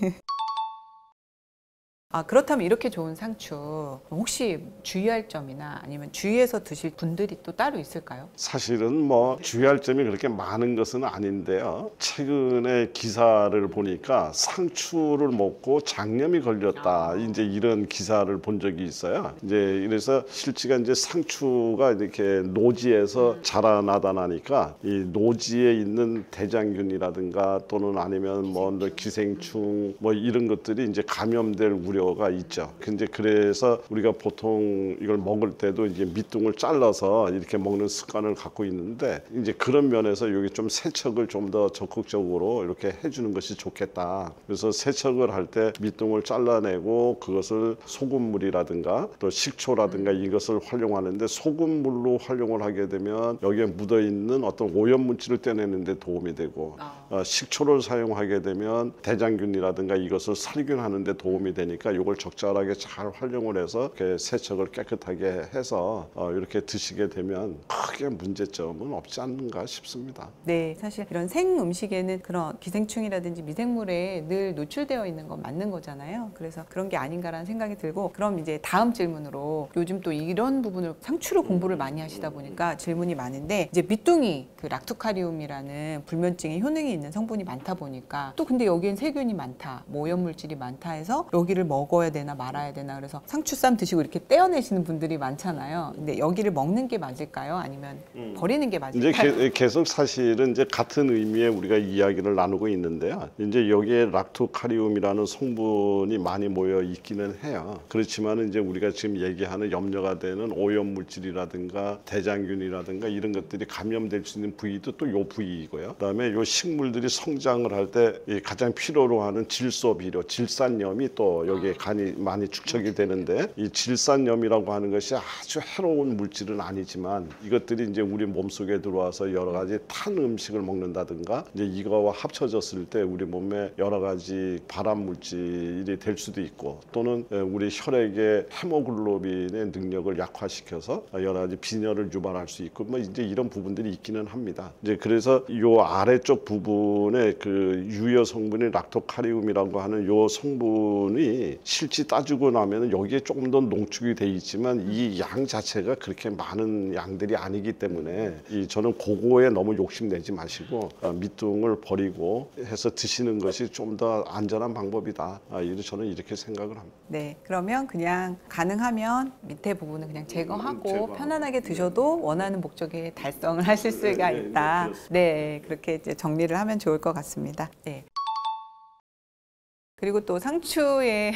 그렇다면 이렇게 좋은 상추 혹시 주의할 점이나 아니면 주의해서 드실 분들이 또 따로 있을까요? 사실은 주의할 점이 그렇게 많은 것은 아닌데요. 최근에 기사를 보니까 상추를 먹고 장염이 걸렸다, 이제 이런 기사를 본 적이 있어요. 이제 그래서 실제가 이제 상추가 이렇게 노지에서 자라나다 나니까 이 노지에 있는 대장균이라든가 또는 아니면 기생충 이런 것들이 이제 감염될 우려 가 있죠. 근데 그래서 우리가 보통 이걸 먹을 때도 이제 밑둥을 잘라서 이렇게 먹는 습관을 갖고 있는데, 이제 그런 면에서 여기 좀 세척을 좀 더 적극적으로 이렇게 해주는 것이 좋겠다. 그래서 세척을 할 때 밑둥을 잘라내고 그것을 소금물이라든가 또 식초라든가 이것을 활용하는데, 소금물로 활용을 하게 되면 여기에 묻어 있는 어떤 오염 물질을 떼내는 데 도움이 되고, 식초를 사용하게 되면 대장균이라든가 이것을 살균하는 데 도움이 되니까 이걸 적절하게 잘 활용을 해서 이렇게 세척을 깨끗하게 해서 이렇게 드시게 되면 크게 문제점은 없지 않는가 싶습니다. 네, 사실 이런 생 음식에는 그런 기생충이라든지 미생물에 늘 노출되어 있는 건 맞는 거잖아요. 그래서 그런 게 아닌가라는 생각이 들고, 그럼 이제 다음 질문으로, 요즘 또 이런 부분을 상추로 공부를 많이 하시다 보니까 질문이 많은데, 이제 밑둥이 그 락토카리움이라는 불면증에 효능이 있는 성분이 많다 보니까, 또 근데 여기엔 세균이 많다, 오염물질이 많다 해서 여기를 먹어야 되나 말아야 되나, 그래서 상추쌈 드시고 이렇게 떼어내시는 분들이 많잖아요. 근데 여기를 먹는 게 맞을까요? 아니면 버리는 게 맞을까요? 이제 계속 사실은 이제 같은 의미의 우리가 이야기를 나누고 있는데요. 이제 여기에 락토카리움이라는 성분이 많이 모여 있기는 해요. 그렇지만 이제 우리가 지금 얘기하는 염려가 되는 오염 물질이라든가 대장균이라든가 이런 것들이 감염될 수 있는 부위도 또 요 부위이고요. 그다음에 요 식물들이 성장을 할 때 가장 필요로 하는 질소 비료, 질산염이 또 여기에 간이 많이 축적이 되는데 이 질산염이라고 하는 것이 아주 해로운 물질은 아니지만 이것들이 이제 우리 몸속에 들어와서 여러 가지 탄 음식을 먹는다든가 이제 이거와 합쳐졌을 때 우리 몸에 여러 가지 발암 물질이 될 수도 있고 또는 우리 혈액의 헤모글로빈의 능력을 약화시켜서 여러 가지 빈혈을 유발할 수 있고 뭐 이제 이런 부분들이 있기는 합니다. 이제 그래서 요 아래쪽 부분에 그 유효 성분이 락토카리움이라고 하는 요 성분이 실제 따지고 나면 여기에 조금 더 농축이 돼 있지만 이 양 자체가 그렇게 많은 양들이 아니기 때문에 저는 그거에 너무 욕심내지 마시고 밑둥을 버리고 해서 드시는 것이 좀 더 안전한 방법이다. 저는 이렇게 생각을 합니다. 네, 그러면 그냥 가능하면 밑에 부분은 그냥 제거하고 편안하게 드셔도 원하는 목적에 달성을 하실 수가 있다. 네, 그렇게 이제 정리를 하면 좋을 것 같습니다. 네. 그리고 또 상추의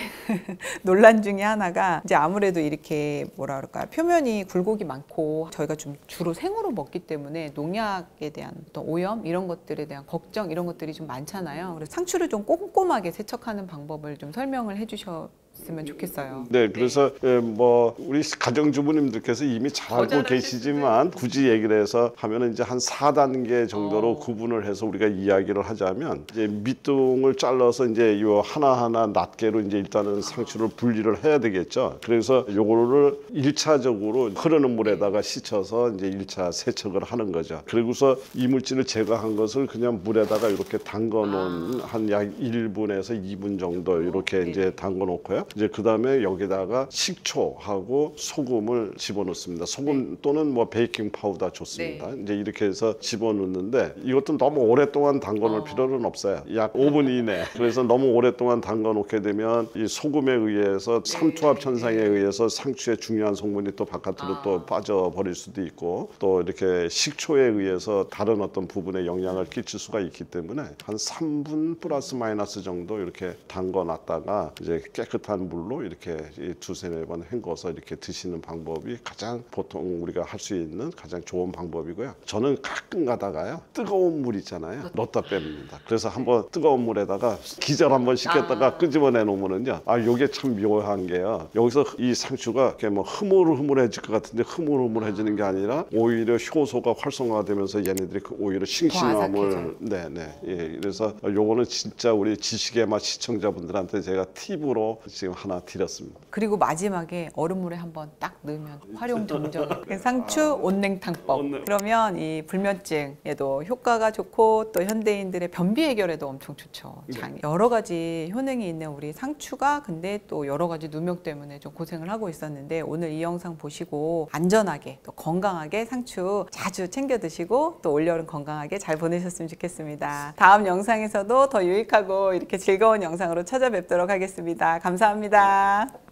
논란 중에 하나가 이제 아무래도 이렇게 뭐라 그럴까 표면이 굴곡이 많고 저희가 좀 주로 생으로 먹기 때문에 농약에 대한 어떤 오염 이런 것들에 대한 걱정 이런 것들이 좀 많잖아요. 그래서 상추를 좀 꼼꼼하게 세척하는 방법을 좀 설명을 해주셨으면 좋겠어요. 네, 그래서 뭐 우리 가정주부님들께서 이미 잘 알고 계시지만 굳이 얘기를 해서 하면은 이제 한 4단계 정도로 구분을 해서 우리가 이야기를 하자면 이제 밑둥을 잘라서 이제 요 하나하나 낱개로 이제 일단은 상추를 분리를 해야 되겠죠. 그래서 요거를 1차적으로 흐르는 물에다가 씻어서 이제 1차 세척을 하는 거죠. 그리고서 이물질을 제거한 것을 그냥 물에다가 이렇게 담궈 놓은 한 약 1분에서 2분 정도 이렇게 이제 담궈 놓고요. 이제 그다음에 여기다가 식초하고 소금을 집어넣습니다. 소금 또는 뭐 베이킹 파우더 좋습니다. 이제 이렇게 해서 집어넣는데 이것도 너무 오랫동안 담궈 놓을 필요는 없어요. 약 5분 이내. 그래서 너무 오랫동안 담가 놓게 되면 이 소금에 의해서 삼투압 현상에 의해서 상추의 중요한 성분이 또 바깥으로 또 빠져버릴 수도 있고 또 이렇게 식초에 의해서 다른 어떤 부분에 영향을 끼칠 수가 있기 때문에 한 3분 플러스 마이너스 정도 이렇게 담가 놨다가 이제 깨끗한 물로 이렇게 두세 네 번 헹궈서 이렇게 드시는 방법이 가장 보통 우리가 할 수 있는 가장 좋은 방법이고요. 저는 가끔 가다가요 뜨거운 물 있잖아요 넣다 뺍니다. 그래서 한번 뜨거운 물에다가 기절 한번 시켰다가 끄집어내 놓으면은요 요게 참 묘한 게요 여기서 이 상추가 이렇게 뭐 흐물흐물해질 것 같은데 흐물흐물해지는 게 아니라 오히려 효소가 활성화되면서 얘네들이 오히려 싱싱함을 예, 그래서 요거는 진짜 우리 지식의 맛 시청자분들한테 제가 팁으로 지금 하나 드렸습니다. 그리고 마지막에 얼음물에 한번 딱 넣으면 활용 점정. 상추 온냉탕법. 그러면 이 불면증에도 효과가 좋고 또 현대인들의 변비 해결에도 엄청 좋죠. 여러 가지 효능이 있는 우리 상추가 근데 또 여러 가지 누명 때문에 좀 고생을 하고 있었는데 오늘 이 영상 보시고 안전하게 또 건강하게 상추 자주 챙겨 드시고 또 올여름 건강하게 잘 보내셨으면 좋겠습니다. 다음 영상에서도 더 유익하고 이렇게 즐거운 영상으로 찾아뵙도록 하겠습니다. 감사합니다.